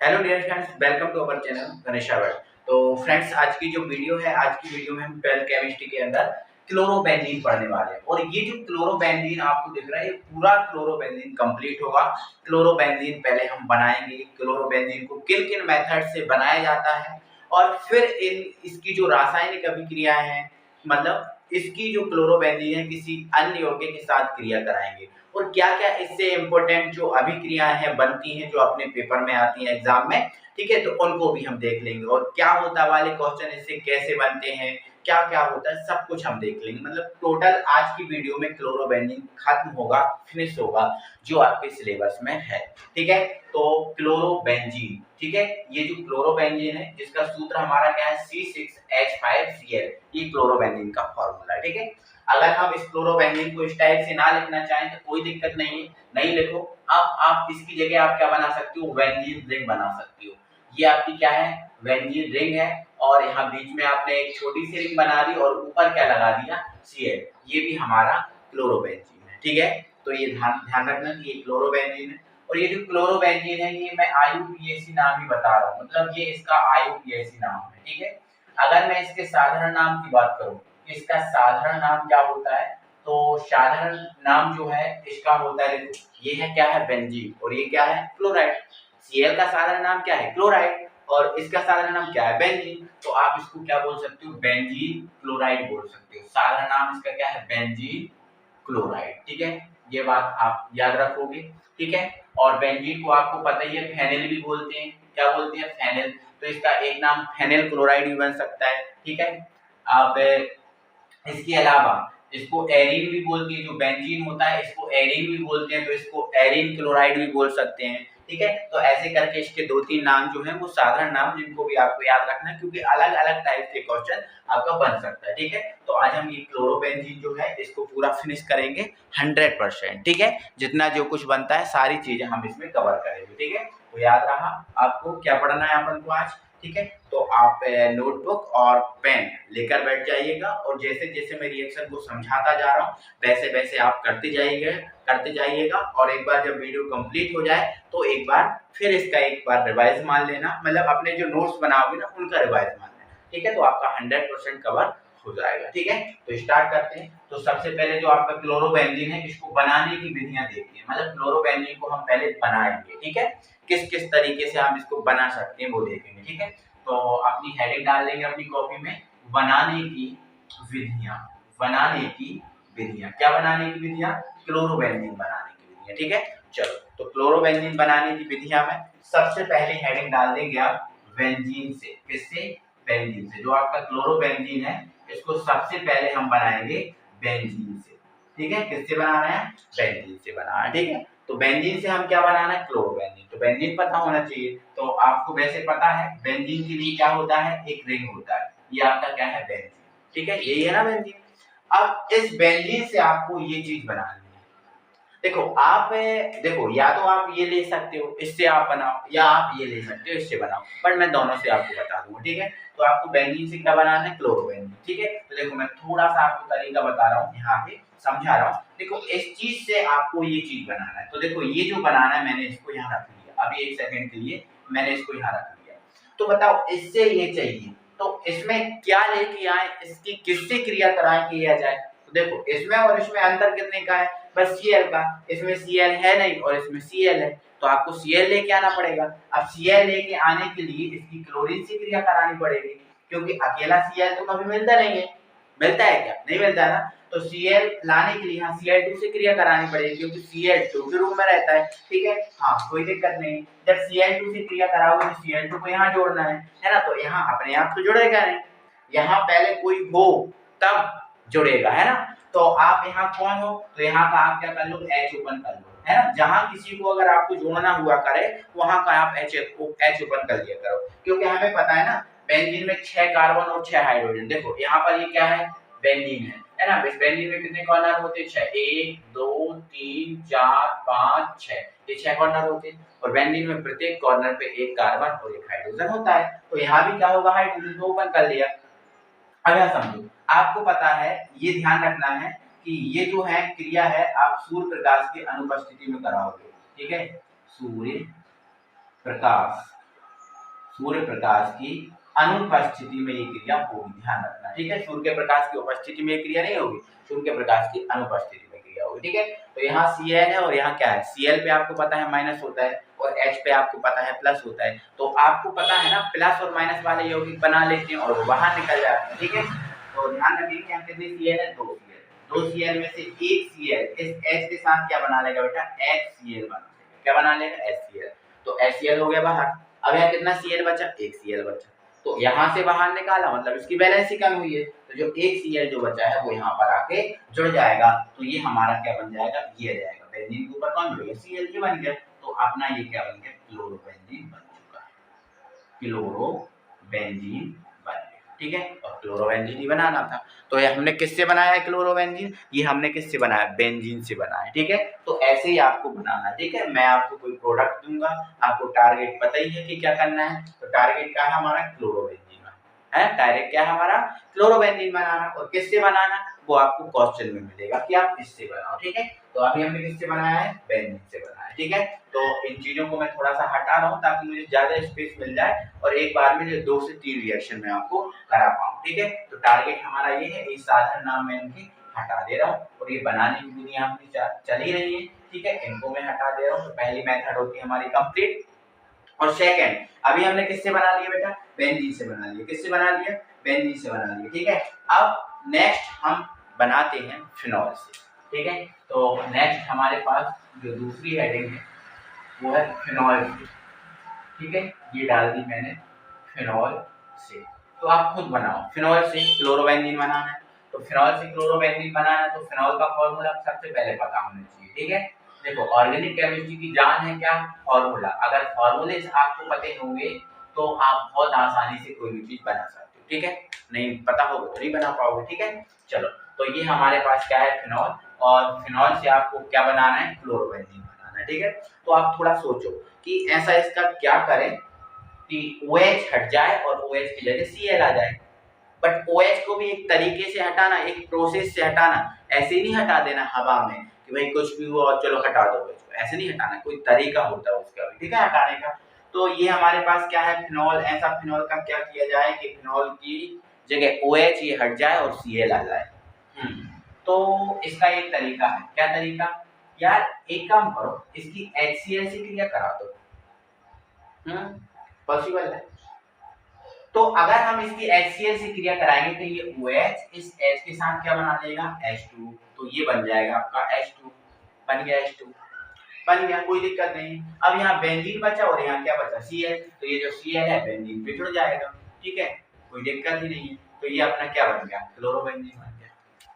Hello dear friends, welcome to our channel Ganesha world. तो friends, आज की जो वीडियो है, आज की वीडियो में हम 12th केमिस्ट्री के अंदर क्लोरोबेंजीन पढ़ने वाले हैं। और ये जो क्लोरोबेंजीन आपको दिख रहा है, ये पूरा क्लोरोबेंजीन कंप्लीट होगा। क्लोरोबेंजीन पहले हम बनाएंगे, क्लोरोबेंजीन को किन किन मेथड से बनाया जाता है, और फिर इसकी जो रासायनिक अभिक्रिया है, मतलब इसकी जो क्लोरोबेंजीन है किसी अन्य यौगिक के साथ क्रिया कराएंगे, और क्या क्या इससे इंपॉर्टेंट जो अभिक्रियाएं हैं बनती हैं, जो अपने पेपर में आती हैं एग्जाम में, ठीक है, तो उनको भी हम देख लेंगे। और क्या होता वाले क्वेश्चन इससे कैसे बनते हैं, क्या क्या होता है, सब कुछ हम देख लेंगे। मतलब टोटल आज की वीडियो में क्लोरोबेंजीन खत्म होगा, फिनिश होगा, जो आपके सिलेबस में है। ठीक है, तो क्लोरोबेंजीन, ठीक है, ये जो क्लोरोबेंजीन है, जिसका सूत्र हमारा क्या है, C6H5Cl, ये क्लोरोबेंजीन का फॉर्मूला है। ठीक है, अगर हम इस क्लोरोबेंजीन को इस टाइप से ना लिखना चाहें तो कोई दिक्कत नहीं है, नहीं लिखो। अब आप इसकी जगह आप क्या बना सकते हो, बेंजीन रिंग बना सकते हो। ये आपकी क्या है, बेंजीन रिंग है, और यहाँ बीच में आपने एक छोटी सी रिंग बना दी और ऊपर क्या लगा दिया, Cl। ये भी हमारा क्लोरोबेंजीन है। ठीक है, तो ये ध्यान ध्यान रखना कि ये क्लोरोबेंजीन है। और ये जो क्लोरोबेंजीन है, ये मैं IUPAC नाम ही बता रहा हूँ, मतलब ये इसका IUPAC नाम है। ठीक है, अगर मैं इसके साधारण नाम की बात करूँ, इसका साधारण नाम क्या होता है, तो साधारण नाम जो है इसका होता है, देखो ये है क्या है, बेंजीन, और ये क्या है, क्लोराइड। Cl का साधारण नाम क्या है, क्लोराइड, और इसका साधारण नाम क्या है, बेंजीन। तो आप इसको क्या बोल सकते हो, बेंजीन क्लोराइड बोल सकते हो। साधारण नाम इसका क्या है, बेंजीन क्लोराइड। ठीक है, ये बात आप याद रखोगे। ठीक है, और बेंजीन को आपको पता ही है, फेनिल भी बोलते हैं। क्या बोलते हैं, फेनिल। तो इसका एक नाम फेनिल क्लोराइड भी बन सकता है। ठीक है, अब इसके अलावा इसको एरिन भी बोलते हैं, जो बेंजीन होता है इसको एरिन भी बोलते हैं, तो इसको एरिन क्लोराइड भी बोल सकते हैं। ठीक है, तो ऐसे करके इसके दो तीन नाम जो हैं वो साधारण नाम, जिनको भी आपको याद रखना है, क्योंकि अलग अलग टाइप के क्वेश्चन आपका बन सकता है। ठीक है, तो आज हम ये क्लोरोबेंजीन जो है इसको पूरा फिनिश करेंगे 100%। ठीक है, जितना जो कुछ बनता है सारी चीजें हम इसमें कवर करेंगे। ठीक है, तो याद रहा आपको क्या पढ़ना है अपन को आज। ठीक है, तो आप नोटबुक और पेन लेकर बैठ जाइएगा, और जैसे जैसे मैं रिएक्शन को समझाता जा रहा हूँ वैसे वैसे आप करते जाइएगा। और एक बार जब वीडियो कंप्लीट हो जाए तो एक बार फिर इसका एक बार रिवाइज मान लेना, मतलब अपने जो नोट्स बनाओगे ना उनका रिवाइज मान लेना। ठीक है, तो आपका 100% कवर हो जाएगा। ठीक है, तो स्टार्ट करते हैं। तो सबसे पहले जो आपका क्लोरोबेंजीन है, इसको बनाने की विधियां देखते हैं, मतलब क्लोरोबेंजीन को हम पहले बनाएंगे। ठीक है, किस किस तरीके से हम इसको बना सकते हैं वो देखेंगे। ठीक है, तो अपनी हेडिंग डाल लेंगे अपनी कॉपी में, बनाने की विधियां। बनाने की विधियां, क्या बनाने की विधियां, क्लोरोबेंजीन बनाने की विधियां। ठीक है, चलो, तो क्लोरोबेंजीन बनाने की विधियां में सबसे पहले हेडिंग डाल देंगे आप बेंजीन से। किससे, बेंजीन से। जो आपका क्लोरोबेंजीन है इसको सबसे पहले हम बनाएंगे बेंजीन से। ठीक है, किससे बनाना है, बेंजीन से बनाना है। ठीक है, तो बेंजीन से हम क्या बनाना है, क्लोरोबेंजीन। तो बेंजीन पता होना चाहिए, तो आपको वैसे पता है बेंजीन के लिए क्या होता है, एक रिंग होता है। ये आपका क्या है, बेंजीन। ठीक है, यही है ना बेंजीन। अब इस बेंजीन से आपको ये चीज बनानी है। देखो आप देखो, या तो आप ये ले सकते हो इससे आप बनाओ, या आप ये ले सकते हो इससे बनाओ, पर मैं दोनों से आपको बता दूंगा। ठीक है, तो आपको बेंजीन से क्या बनाना है, क्लोरोबेंजीन। ठीक है, तो देखो मैं थोड़ा सा आपको तरीका बता रहा हूँ, यहाँ पे समझा रहा हूँ। देखो इस चीज से आपको ये चीज बनाना है, तो देखो ये जो बनाना है मैंने इसको यहाँ रख लिया, अभी एक सेकंड के लिए मैंने इसको यहाँ रख लिया। तो बताओ इससे ये चाहिए, तो इसमें क्या लेके आए, इसकी किससे क्रिया कराए किया जाए। तो देखो इसमें और इसमें अंतर कितने का है, बस Cl का। इसमें Cl है नहीं और इसमें Cl है, तो आपको Cl लेके आना पड़ेगा। अब Cl लेके आने के लिए इसकी क्लोरीन से क्रिया करानी पड़ेगी, क्योंकि अकेला Cl तो कभी मिलता नहीं है। मिलता है क्या, नहीं मिलता ना। तो Cl लाने के लिए यहाँ Cl2 से क्रिया करानी पड़ेगी, क्योंकि Cl2 के रूप में रहता है। ठीक है, हाँ कोई दिक्कत नहीं। जब Cl2 से क्रिया कराओगे तो Cl2 को यहाँ जोड़ना है ना, तो यहाँ अपने आप तो जुड़ेगा नहीं, यहाँ पहले कोई हो तब जुड़ेगा, है ना। तो आप यहाँ कौन हो, तो यहाँ का आप क्या कर लो, H ओपन कर लो, है ना। जहां किसी को अगर आपको जोड़ना हुआ करे वहां का आप H ओपन कर लिया करो, क्योंकि हमें पता है ना बेंजीन में 6 कार्बन और 6 हाइड्रोजन। देखो यहाँ पर ये क्या है, बेंजीन है ना। इस बेंजीन में कितने कॉर्नर होते हैं, 6, 1 2 3 4 5 6, ये 6 कॉर्नर होते हैं। और बेंजीन में प्रत्येक कॉर्नर पे एक कार्बन और एक हाइड्रोजन होता है, तो यहाँ भी क्या होगा, हाइड्रोजन तो ओपन कर लिया। अब यहाँ समझो, आपको पता है, ये ध्यान रखना है कि ये जो है क्रिया है आप सूर्य प्रकाश की अनुपस्थिति में कराओगे। ठीक है, सूर्य प्रकाश सूर्य प्रकाश की अनुपस्थिति में ये क्रिया होगी, ध्यान रखना, ठीक है। सूर्य के प्रकाश की उपस्थिति में ये क्रिया नहीं होगी, सूर्य के प्रकाश की अनुपस्थिति में क्रिया होगी, ठीक है। तो यहाँ Cl है और यहाँ क्या है, Cl पे आपको पता है माइनस होता है और H पे आपको पता है प्लस होता है। तो आपको पता है ना प्लस और माइनस वाले यौगिक बना लेते हैं और वो बाहर निकल जाते हैं, ठीक है। तो ध्यान रखिए यहाँ कितने Cl है, 2 Cl, 2 Cl में से एक Cl इस H के साथ क्या बना लेगा बेटा, HCl बना लेगा, क्या बना लेगा, HCl। तो HCl हो गया बाहर। अब यहाँ कितना Cl बचा, एक Cl बचा, तो यहाँ से बाहर निकाला मतलब इसकी वैलेंस ही कम हुई है, तो जो एक Cl जो बचा है वो यहाँ पर आके जुड़ जाएगा, तो ये हमारा क्या बन जाएगा, ये आ जाएगा, बेंजीन के ऊपर कौन जुड़ेगा, Cl ये बन गया। तो अपना ये क्या बन गया, क्लोरोबेंजीन बन चुका है, क्लोरोबेंजीन बन गया, ठीक है। और क्लोरोबेंजीन ही बनाना था, तो ये हमने किससे बनाया है क्लोरोबेंजीन, ये हमने किससे बनाया, बेंजीन से बनाया, ठीक है। तो ऐसे ही आपको बनाना, ठीक है। मैं आपको कोई प्रोडक्ट दूंगा, आपको टारगेट पता ही है कि क्या करना है, तो टारगेट क्या है हमारा, क्लोरोबेंजीन है, टारगेट क्या है हमारा, क्लोरोबेंजीन बनाना, और किससे बनाना वो आपको क्वेश्चन में मिलेगा कि आप इससे बनाओ, ठीक है। तो अभी हमने किससे बनाया है, बेंजीन से बनाया है, ठीक है। तो इन चीजों को मैं थोड़ा सा हटा रहा हूँ ताकि मुझे ज्यादा स्पेस मिल जाए और एक बार में 2 से 3 रिएक्शन में आपको करा पाऊँ, ठीक है। तो टारगेट हमारा ये है, इस साधारण नाम में इनके हटा दे रहा हूँ और ये बनाने की दुनिया अपनी चल ही रही है, ठीक है। इनको मैं हटा दे रहा हूँ। तो पहली मेथड होती है हमारी कंप्लीट, और सेकंड अभी हमने किससे बना लिया बेटा, बेंजीन से बना लिया, किससे बना लिया, बेंजीन से बना लिया, ठीक है। अब नेक्स्ट हम बनाते हैं फिनॉल से, ठीक है। तो नेक्स्ट हमारे पास जो दूसरी हेडिंग है वो है फिनॉल, ठीक है। ये डाल दी मैंने फिनॉल से, तो आप खुद बनाओ, फिनॉल से क्लोरोबेंजीन बनाना है, तो फिनॉल से क्लोरोबेंजीन बनाना है, तो फिनॉल का फॉर्मूला सबसे पहले पता होना चाहिए, ठीक है। देखो ऑर्गेनिक केमिस्ट्री की जान है क्या, फॉर्मूला, अगर फॉर्मूले आपको पते होंगे तो आप बहुत आसानी से कोई भी चीज बना सकते हो, ठीक है। नहीं पता होगा तो नहीं बना पाओगे, ठीक है। चलो, तो ये हमारे पास क्या है, फिनॉल, और फिनॉल से आपको क्या बनाना है, क्लोरोबेंजीन बनाना है, ठीक है। तो आप थोड़ा सोचो कि ऐसा इसका क्या करें कि OH हट जाए और OH की जगह Cl आ जाए, बट OH को भी एक तरीके से हटाना, एक प्रोसेस से हटाना, ऐसे नहीं हटा देना हवा में कि भाई कुछ भी हुआ और चलो हटा दो, ऐसे नहीं हटाना, कोई तरीका होता है उसका भी, ठीक है, हटाने का। तो ये हमारे पास क्या है, फिनॉल, ऐसा फिनॉल का क्या किया जाए कि फिनॉल की जगह OH ये हट जाए और Cl आ जाए। तो इसका एक तरीका है, क्या तरीका, यार एक काम करो, इसकी HCl से क्रिया करा दो, पॉसिबल है। तो अगर हम इसकी HCl से क्रिया कराएंगे तो ये OH इस H के साथ क्या बना लेगा, H2, तो ये बन जाएगा आपका H2, बन गया H2, बन गया, कोई दिक्कत नहीं। अब यहाँ बेंजीन बचा और यहाँ क्या बचा, Cl, तो ये जो Cl है बेंजीन पे जुड़ जाएगा, ठीक है, कोई दिक्कत ही नहीं है। तो ये अपना क्या बन गया, क्लोरोबेंजीन बन गया,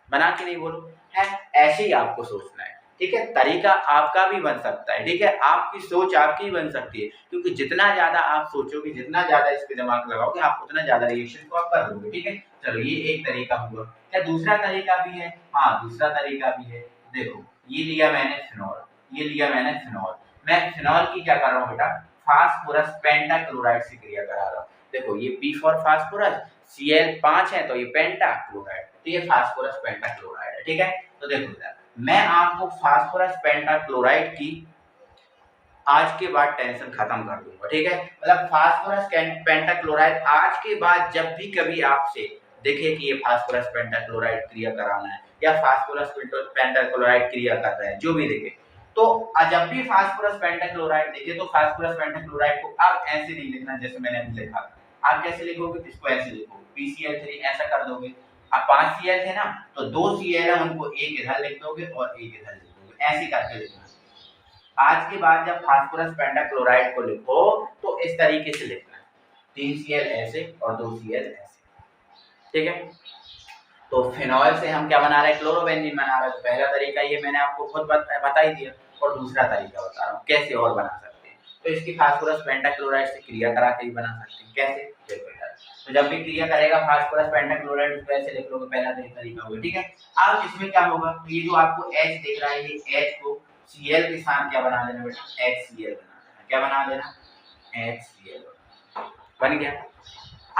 बना के नहीं बोलो है, ऐसे ही आपको सोचना है, ठीक है। तरीका आपका भी बन सकता है, ठीक है, आपकी सोच आपकी ही बन सकती है, क्योंकि जितना ज्यादा आप सोचोगे, जितना ज्यादा इस पे दिमाग लगाओगे, आप उतना ज्यादा रिएक्शन को आप कर लोगे, ठीक है। चलो ये एक तरीका हुआ, क्या दूसरा तरीका भी है, हाँ दूसरा तरीका भी है। देखो ये लिया मैंने फिनॉल, ये लिया मैंने फिनॉल, मैं फिनॉल की क्या कर रहा हूँ बेटा, फास्फोरस पेंटाक्लोराइड से क्रिया करा रहा हूँ। देखो ये P फॉर फास्फोरस, Cl 5 है तो ये पेंटा क्लोराइड, तो ये फास्फोरस पेंटाक्लोराइड है, ठीक है। तो देखो यार, मैं आपको फास्फोरस पेंटाक्लोराइड की आज के बाद टेंशन खत्म कर दूंगा, ठीक है। मतलब फास्फोरस पेंटाक्लोराइड आज के बाद जब भी कभी आपसे देखे कि ये फास्फोरस पेंटाक्लोराइड क्रिया कराना है या फास्फोरस पेंटाक्लोराइड क्रिया कर रहा है, जो भी देखे, तो जब भी फास्फोरस पेंटाक्लोराइड देखे तो फास्फोरस पेंटाक्लोराइड को अब ऐसे नहीं लिखना जैसे मैंने अभी लिखा था। आप कैसे लिखोगे, इसको ऐसे लिखोगे, PCl3 ऐसा कर दोगे। अब 5 Cl थे ना, तो 2 Cl है, उनको एक इधर लिख दोगे और एक इधर लिख दोगे, ऐसे करके लिखना। आज के बाद जब फास्फोरस पेंटाक्लोराइड को लिखो तो इस तरीके से लिखना है, 3 Cl ऐसे और 2 Cl ऐसे, ठीक है। तो फिनॉल से हम क्या बना रहे हैं, क्लोरोबेंजीन बना रहे हैं। तो पहला तरीका ये मैंने आपको खुद बता ही दिया, और दूसरा तरीका बता रहा हूँ कैसे और बना सकते हैं। तो इसकी फास्फोरस पेंटाक्लोराइड से क्रिया करा के ही बना सकते हैं, कैसे, देखो यार, तो जब भी क्रिया करेगा फास्फोरस पेंटाक्लोराइड उसको ऐसे लिख लोगे, पहला तरीका होगा, ठीक है। अब इसमें क्या होगा, तो ये जो आपको H दिख रहा है, ये H को Cl के साथ क्या बना देना बेटा, HCl बना देना, क्या बना देना, HCl बन गया।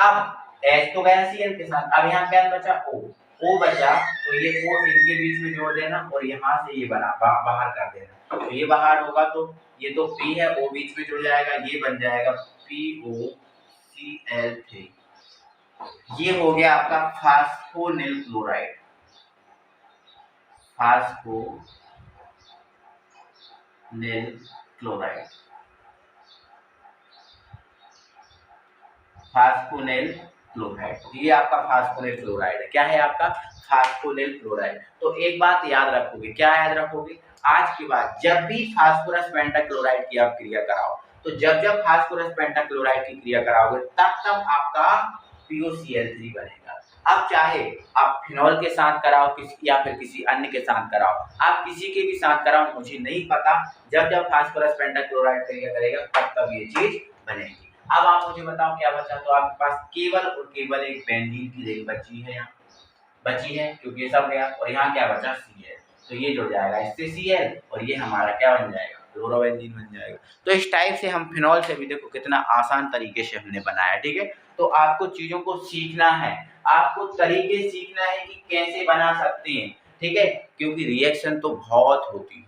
अब H तो गया Cl के साथ, अब यहाँ क्या बचा, O बचा, तो ये O इनके बीच में जोड़ देना और यहाँ से ये बना बाहर कर देना, तो ये बाहर होगा, तो ये तो P है, O बीच में जुड़ जाएगा, ये बन जाएगा PO Cl3, ये हो गया आपका फास्फोनिल क्लोराइड। फास्फोनिल क्लोराइड, फास्फोनिल क्लोराइड, ये आपका फास्फोनिल क्लोराइड है। क्या है आपका? फास्फोनिल क्लोराइड। तो एक बात याद रखोगे, क्या याद रखोगे? आज के बाद जब भी फास्फोरस पेंटाक्लोराइड की आप क्रिया कराओ, तो जब जब फास्फोरस पेंटाक्लोराइड की क्रिया कराओगे तब तब आपका PuCl3 बनेगा। अब चाहे आप फिनॉल के साथ कराओ किसी या फिर किसी अन्य के साथ कराओ, आप किसी के भी साथ कराओ, मुझे नहीं पता, जब जब फास्फोरस पेंटाक्लोराइड क्रिया करेगा तब तब ये चीज बनेगी। अब आप मुझे बताओ क्या बचा? तो आपके पास केवल और केवल एक बेंजीन की रिंग बची है, यहाँ बची है क्योंकि ये सब गया, और यहाँ क्या बचा? Cl। तो ये जुड़ जाएगा इससे Cl, और ये हमारा क्या बन जाएगा? क्लोरोबेंजीन बन जाएगा। तो इस टाइप से हम फिनॉल से भी देखो कितना आसान तरीके से हमने बनाया, ठीक है। तो आपको चीजों को सीखना है, आपको तरीके सीखना है कि कैसे बना सकते हैं, ठीक है, क्योंकि रिएक्शन तो बहुत होती है,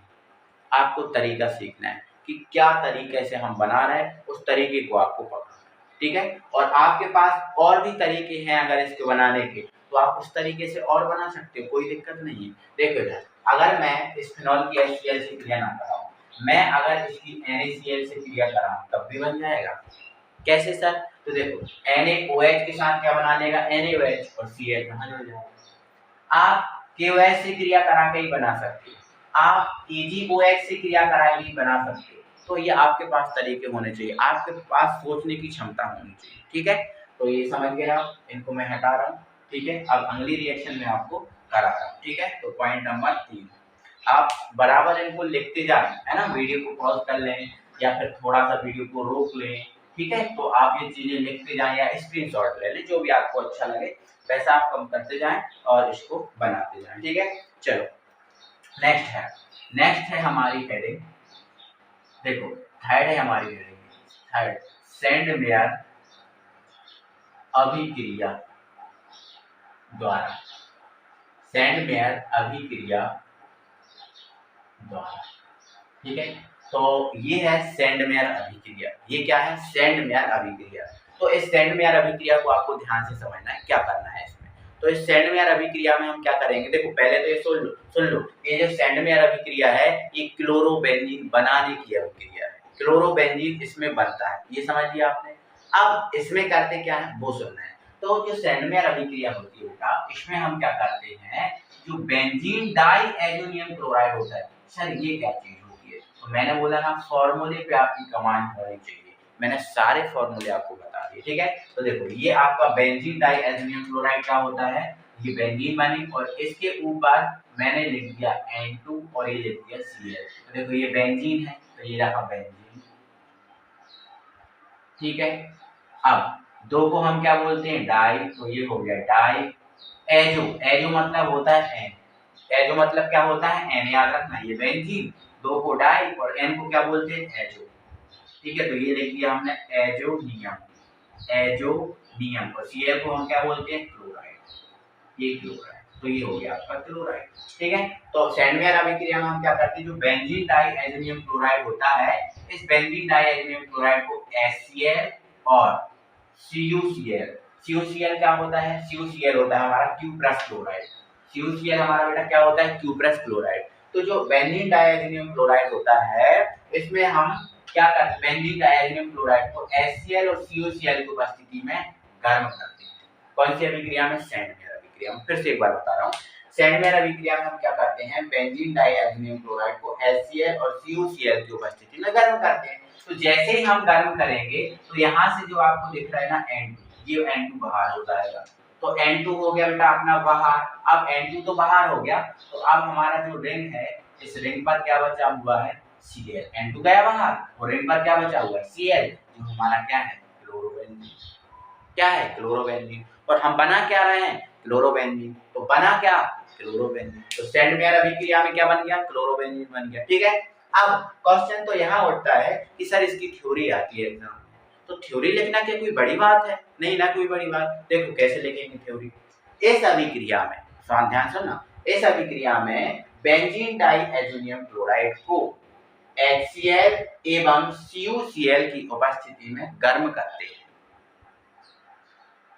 आपको तरीका सीखना है कि क्या तरीके से हम बना रहे हैं, उस तरीके को आपको पकड़ना है, ठीक है। और आपके पास और भी तरीके हैं अगर इसको बनाने के, तो आप उस तरीके से और बना सकते हो, कोई दिक्कत नहीं है। देखो यार, अगर मैं इस फिनॉल की HCl से क्रिया ना कराऊं, मैं अगर इसकी NaCl से क्रिया कराऊं तब भी बन जाएगा। कैसे सर? तो देखो NaOH के साथ क्या बना लेगा? NaOH, और Cl कहाँ जुड़ जाएगा। आप KOH से क्रिया करा के ही बना सकते हो, आप AgOH से क्रिया करा के ही बना सकते हो। तो ये आपके पास तरीके होने चाहिए, आपके पास सोचने की क्षमता होनी चाहिए, ठीक है। तो ये समझ गए आप, इनको मैं हटा रहा हूँ, ठीक है। अब अगली रिएक्शन में आपको करा रहा हूँ, ठीक है। तो पॉइंट नंबर 3, आप बराबर इनको लिखते जाएं, है ना, वीडियो को पॉज कर लें या फिर थोड़ा सा वीडियो को रोक लें, ठीक है। तो आप ये चीजें लिखते जाएं या स्क्रीनशॉट ले लें, जो भी आपको अच्छा लगे वैसा आप कम करते जाएं और इसको बनाते जाएं, ठीक है। चलो नेक्स्ट है हमारी हेडिंग, देखो थर्ड है हमारी हेडिंग, थर्ड सेंडमेयर अभिक्रिया द्वारा, सेंडमेयर अभिक्रिया द्वारा, ठीक है। तो ये है सेंडमेयर अभिक्रिया। ये क्या है? सेंडमेयर अभिक्रिया। तो इस सेंडमेयर अभिक्रिया को आपको ध्यान से समझना है, क्या करना है इसमें। तो इस सेंडमेयर अभिक्रिया में हम क्या करेंगे? देखो पहले तो ये सुन लो, ये जो सेंडमेयर अभिक्रिया है ये क्लोरोबेंजीन बनाने की अभिक्रिया है, क्लोरोबेंजीन इसमें बनता है, ये समझ लिया आपने। अब इसमें करते क्या है वो सुनना है। तो जो सेंडमेयर अभिक्रिया होती है बेटा, इसमें हम क्या करते हैं, जो बेंजीन डाइएजोनियम क्लोराइड होता है, सर ये क्या चीज होती है? तो मैंने बोला ना, फॉर्मूले पे आपकी कमांड होनी चाहिए, मैंने सारे फॉर्मूले आपको बता दिए, ठीक है। तो देखो ये आपका बेंजीन डाइएजोनियम क्लोराइड का होता है, ये बेंजीन बनी, और इसके ऊपर मैंने लिख दिया N2 और ये लिख दिया Cl। तो देखो ये बेंजीन है, तो ये रहा बेंजीन, ठीक है। अब दो को हम क्या बोलते हैं? डाई, तो ये हो गया डाई एजो, एजो मतलब होता है एन, एजो मतलब क्या होता है? एन, याद रखना, ये बेंजीन, दो को डाई और एन को क्या बोलते हैं? एजो, ठीक है। तो ये लिख दिया हमने एजोनियम, एजोनियम, और Cl को हम क्या बोलते हैं? क्लोराइड, ये क्लोराइड। तो ये हो गया आपका क्लोराइड, ठीक है। तो सेंडमेयर अभिक्रिया में हम क्या करते हैं, जो बेंजीन डाइएजोनियम क्लोराइड होता है, इस बेंजीन डाइएजोनियम क्लोराइड को HCl और CuCl, CuCl क्या होता है? CuCl होता है हमारा क्यूप्रस क्लोराइड, CuCl हमारा बेटा क्या होता है? Cuprous chloride. तो जो बेंजीन डाइएजोनियम क्लोराइड होता है, इसमें हम क्या करते हैं? बेंजीन डाइएजोनियम क्लोराइड को HCl और CuCl की उपस्थिति में गर्म करते हैं। कौन सी अभिक्रिया में? सेंडमेयर अभिक्रिया में। फिर से एक बार बता रहा हूँ, सेंडमेयर अभिक्रिया में हम क्या करते हैं? बेंजीन डाइएजोनियम क्लोराइड को HCl और CuCl की उपस्थिति में गर्म करते हैं। तो जैसे ही हम गर्म करेंगे तो यहाँ से जो आपको दिख रहा है ना N2, ये N2 बाहर हो जाएगा। तो N2 हो गया बेटा अपना बाहर। अब N2 तो बाहर हो गया, तो अब हमारा जो रिंग है, इस रिंग पर क्या बचा हुआ है? Cl। N2 गया बाहर और रिंग पर क्या बचा हुआ है? Cl, जो हमारा क्या है? क्लोरोबेंजीन, क्या है? क्लोरोबेंजीन। और हम बना क्या रहे हैं? क्लोरोबेंजीन। तो बना क्या? क्लोरोबेंजीन। तो सेंडमेयर अभिक्रिया में क्या बन गया? क्लोरोबेंजीन बन गया, ठीक है। अब क्वेश्चन तो यहाँ उठता है कि सर इसकी थ्योरी आती है एग्जाम में, तो थ्योरी लिखना क्या कोई बड़ी बात है? नहीं ना, कोई बड़ी बात। देखो कैसे लिखेंगे थ्योरी। इस अभिक्रिया में, ध्यान सुनना, इस अभिक्रिया में बेंजीन डाइएजोनियम क्लोराइड को HCl एवं CuCl की उपस्थिति में गर्म करते हैं,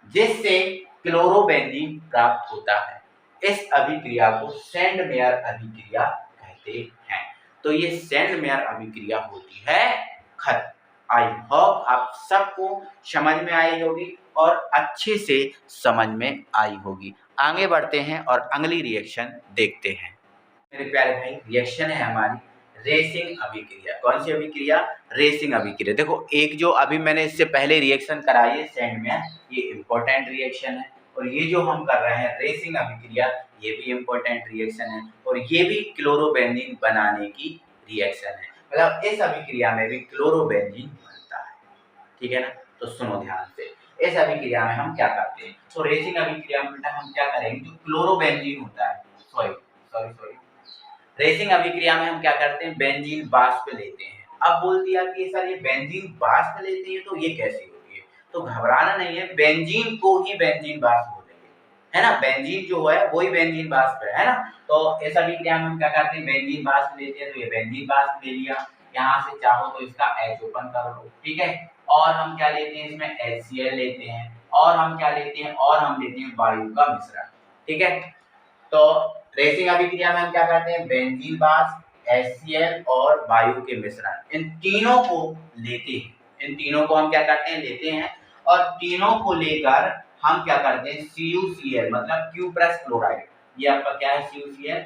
जिससे क्लोरोबेंजीन प्राप्त होता है। इस अभिक्रिया को सेंडमेयर अभिक्रिया कहते हैं। तो ये सेंडमेयर अभिक्रिया होती है खत्म। आई होप आप सबको समझ में आई होगी और अच्छे से समझ में आई होगी। आगे बढ़ते हैं और अगली रिएक्शन देखते हैं। मेरे प्यारे भाई, रिएक्शन है हमारी रेसिंग अभिक्रिया। कौन सी अभिक्रिया? रेसिंग अभिक्रिया। देखो, एक जो अभी मैंने इससे पहले रिएक्शन कराई है सेंडमेयर, ये इंपॉर्टेंट रिएक्शन है। और ये जो हम कर रहे हैं रेसिंग अभिक्रिया, ये भी इंपॉर्टेंट रिएक्शन है। और ये भी क्लोरोबेंजीन बनाने की रिएक्शन है। मतलब इस अभिक्रिया में भी क्लोरोबेंजीन बनता है। ठीक है ना? तो सुनो ध्यान से। इस अभिक्रिया में हम क्या करते हैं? तो रेसिंग अभिक्रिया में बेटा हम क्या करेंगे? जो क्लोरोबेंजीन होता है, सॉरी सॉरी सॉरी रेसिंग अभिक्रिया में हम क्या करते हैं? बेंजीन वाष्प लेते हैं। अब बोल दिया कि सर ये बेंजीन वाष्प लेते हैं तो ये कैसे होती है? तो घबराना नहीं है, बेंजीन को ही बेंजीन वाष्प बोलेंगे, है ना? बेंजीन जो है वही बेंजीन वाष्प है ना? तो इस अभिक्रिया में हम क्या करते हैं? बेंजीन वाष्प लेते हैं, तो ये बेंजीन वाष्प ले लिया। यहाँ से चाहो तो इसका H ओपन कर लो, ठीक है? और हम क्या लेते हैं? इसमें HCl लेते हैं। और हम क्या लेते हैं? और हम लेते हैं वायु का मिश्रण, ठीक है? तो रेसिंग अभिक्रिया में हम क्या करते हैं? बेंजीन वाष्प, HCl और वायु के मिश्रण, इन तीनों को लेते हैं। इन तीनों को हम क्या करते हैं? लेते हैं। और तीनों को लेकर हम क्या करते हैं? CuCl मतलब क्यूप्रस क्लोराइड। ये आपका क्या है? CuCl,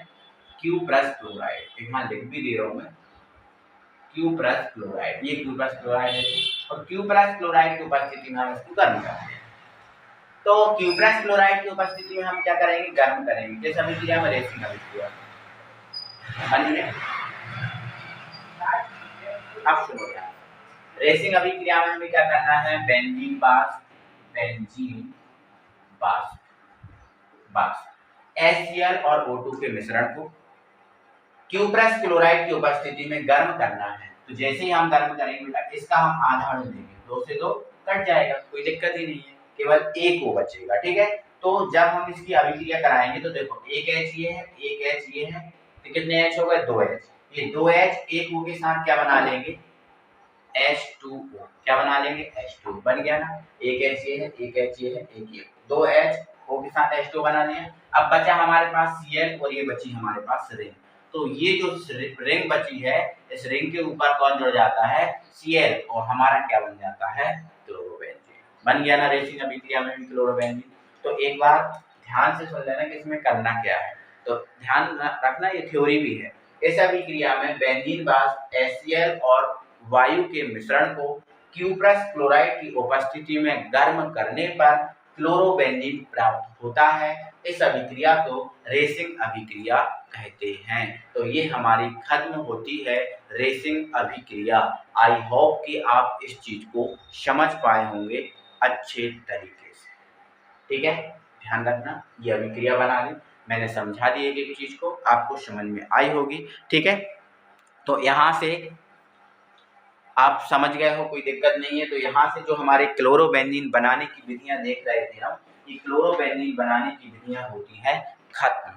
cuprous chloride. यहाँ लिख भी दे रहा हूं मैं, क्यूप्रस क्लोराइड। ये क्यूप्रस क्लोराइड है। और क्यूप्रस क्लोराइड की उपस्थिति में हम इसको गर्म करते हैं। तो क्यूप्रस क्लोराइड की उपस्थिति में हम क्या करेंगे? गर्म करेंगे। जैसे अभिक्रिया में रेसिंग अभिक्रिया। अब सुनो यार, रेसिंग अभिक्रिया में हमें क्या करना है? बेंजीन वाष्प, बेंजीन वाष्प HCl और O2 के मिश्रण को क्यूप्रस क्लोराइड की उपस्थिति में गर्म करना है। तो जैसे ही हम गर्म करेंगे बेटा, इसका हम आधा अणु लेंगे, 2 से 2 कट जाएगा, कोई दिक्कत ही नहीं है, केवल एक O बचेगा, ठीक है? तो जब हम इसकी अभिक्रिया कराएंगे तो देखो, एक H ये है, एक H ये है, तो कितने H हो गए? 2 H। ये 2 H एक O के साथ क्या बना लेंगे? H2O। क्या बना लेंगे? H2O बन गया ना? एक H ये है, एक H ये है, एक ये, 2 H O के साथ H2O बना लिया। अब बचा हमारे पास Cl और ये बची हमारे पास रिंग। तो ये जो रिंग बची है, इस रिंग के ऊपर कौन जुड़ जाता है? Cl, और हमारा क्या बन जाता है? क्लोरोबेंजीन। बन गया ना रेसिंग अभिक्रिया में भी क्लोरोबेंजीन। तो एक बार ध्यान से सुन लेना कि इसमें करना क्या है। तो ध्यान रखना, ये थ्योरी भी है। इस अभिक्रिया में बेंजीन वाष्प HCl और वायु के मिश्रण को क्यूप्रस क्लोराइड की उपस्थिति में गर्म करने पर क्लोरोबेंजीन प्राप्त होता है। इस अभिक्रिया को रेसिंग अभिक्रिया कहते हैं। तो ये हमारी खत्म होती है रेसिंग अभिक्रिया। आई होप कि आप इस चीज को समझ पाए होंगे अच्छे तरीके से, ठीक है? ध्यान रखना, ये अभिक्रिया बना ली, मैंने समझा दी एक चीज को, आपको समझ में आई होगी, ठीक है? तो यहाँ से आप समझ गए हो, कोई दिक्कत नहीं है। तो यहाँ से जो हमारे क्लोरोबेंजीन बनाने की विधियां देख रहे थे हम, ये क्लोरोबेंजीन बनाने की विधियां होती हैं खत्म।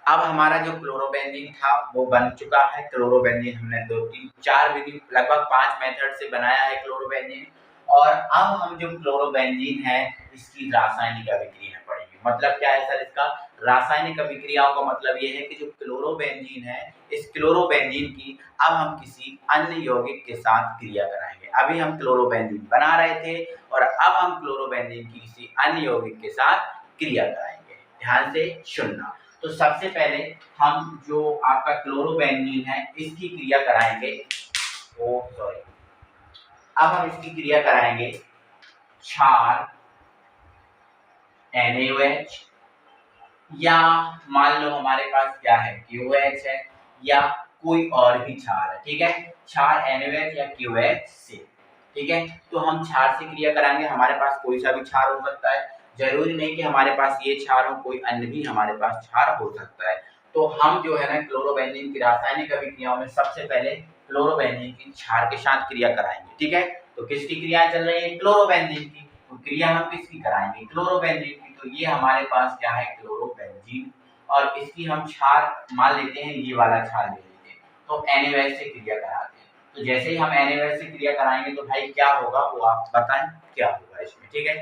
अब हमारा जो क्लोरोबेंजीन था वो बन चुका है। क्लोरोबेंजीन हमने 2 3 4 विधि, लगभग 5 मेथड से बनाया है क्लोरोबेंजीन। और अब हम जो क्लोरोबेंजीन है इसकी रासायनिक अभिक्रिया पढ़ेंगे। मतलब क्या है सर इसका? रासायनिक अभिक्रियाओं का मतलब ये है कि जो क्लोरोबेंजीन है, इस क्लोरोबेंजीन की अब हम किसी अन्य यौगिक के साथ क्रिया कराएंगे। अभी हम क्लोरोबेंजीन बना रहे थे और अब हम क्लोरोबेंजीन की किसी अन्य यौगिक के साथ क्रिया कराएंगे। ध्यान से सुनना। तो सबसे पहले हम जो आपका क्लोरोबेंजीन है इसकी क्रिया कराएंगे। अब हम इसकी क्रिया कराएंगे क्षार NaOH, या मान लो हमारे पास क्या है? QH है, या कोई और भी क्षार है, ठीक है? क्षार NaOH या QH से, ठीक है? तो हम क्षार से क्रिया कराएंगे। हमारे पास कोई सा भी क्षार हो सकता है, जरूरी नहीं कि हमारे पास ये क्षार हो, कोई अन्य भी हमारे पास क्षार हो सकता है। तो हम जो है ना क्लोरोबेंजीन की रासायनिक अभिक्रियाओं में सबसे पहले क्लोरोबेंजीन की क्षार के साथ क्रिया कराएंगे, ठीक है? तो किसकी क्रिया चल रही है? क्लोरोबेंजीन की। तो क्रिया हम किसकी कराएंगे? क्लोरोबेंजीन की। तो ये हमारे पास क्या है? क्लोरोबेंजीन। और इसकी हम क्षार मान लेते हैं, ये वाला क्षार ले लेते हैं, तो NaOH से क्रिया कराते हैं। तो जैसे ही हम NaOH से क्रिया कराएंगे तो भाई क्या होगा वो आप बताएं क्या होगा इसमें, ठीक है।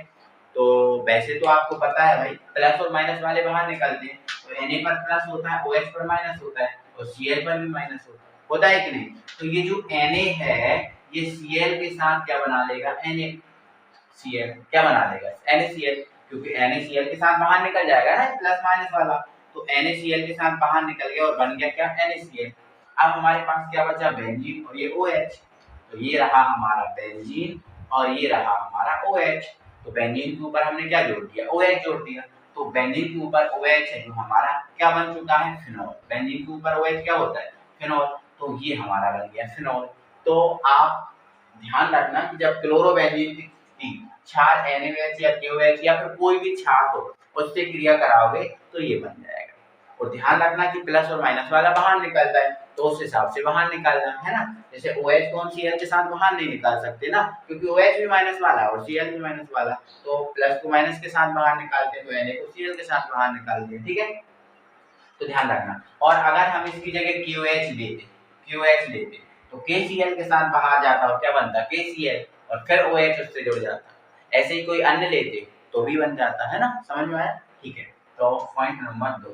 तो वैसे तो आपको पता है भाई प्लस और माइनस वाले बाहर निकलते हैं, तो Na पर प्लस होता है, OH पर माइनस होता है और Cl पर भी माइनस होता है कि नहीं। तो ये जो Na है ये Cl के साथ क्या बना लेगा, NaCl क्या बना लेगा, NaCl, क्योंकि NaCl के साथ बाहर निकल जाएगा ना प्लस माइनस वाला, तो NaCl के साथ बाहर निकल गया और बन गया क्या, NaCl। अब हमारे पास क्या बचा, बेंजीन और ये OH, तो ये रहा हमारा बेंजीन और ये रहा हमारा OH। तो बेंजीन के ऊपर हमने क्या जोड़ दिया, OH जोड़ दिया, तो बेंजीन के ऊपर OH है जो हमारा क्या बन चुका है, फिनोल। बेंजीन के ऊपर OH क्या होता है, फिनोल, तो ये हमारा बन गया फिनोल। तो आप ध्यान रखना कि जब क्लोरोबेंजीन की क्षार NaOH या KOH या फिर कोई भी क्षार हो उससे क्रिया कराओगे तो ये बन जाएगा। और ध्यान रखना कि प्लस और माइनस वाला बाहर निकलता है तो उस हिसाब से बाहर निकालना है ना। जैसे OH को हम Cl के साथ बाहर नहीं निकाल सकते ना, क्योंकि OH भी माइनस वाला और Cl भी माइनस वाला, तो प्लस को माइनस के साथ बाहर निकालते हैं तो Na को Cl के साथ बाहर निकालते हैं, ठीक है। तो ध्यान रखना। और अगर हम इसकी जगह QH लेते तो KCl के साथ बाहर जाता और क्या बनता, KCl और फिर OH उससे जुड़ जाता। ऐसे ही कोई अन्य लेते तो भी बन जाता है ना, समझ में आया, ठीक है। तो पॉइंट नंबर 2,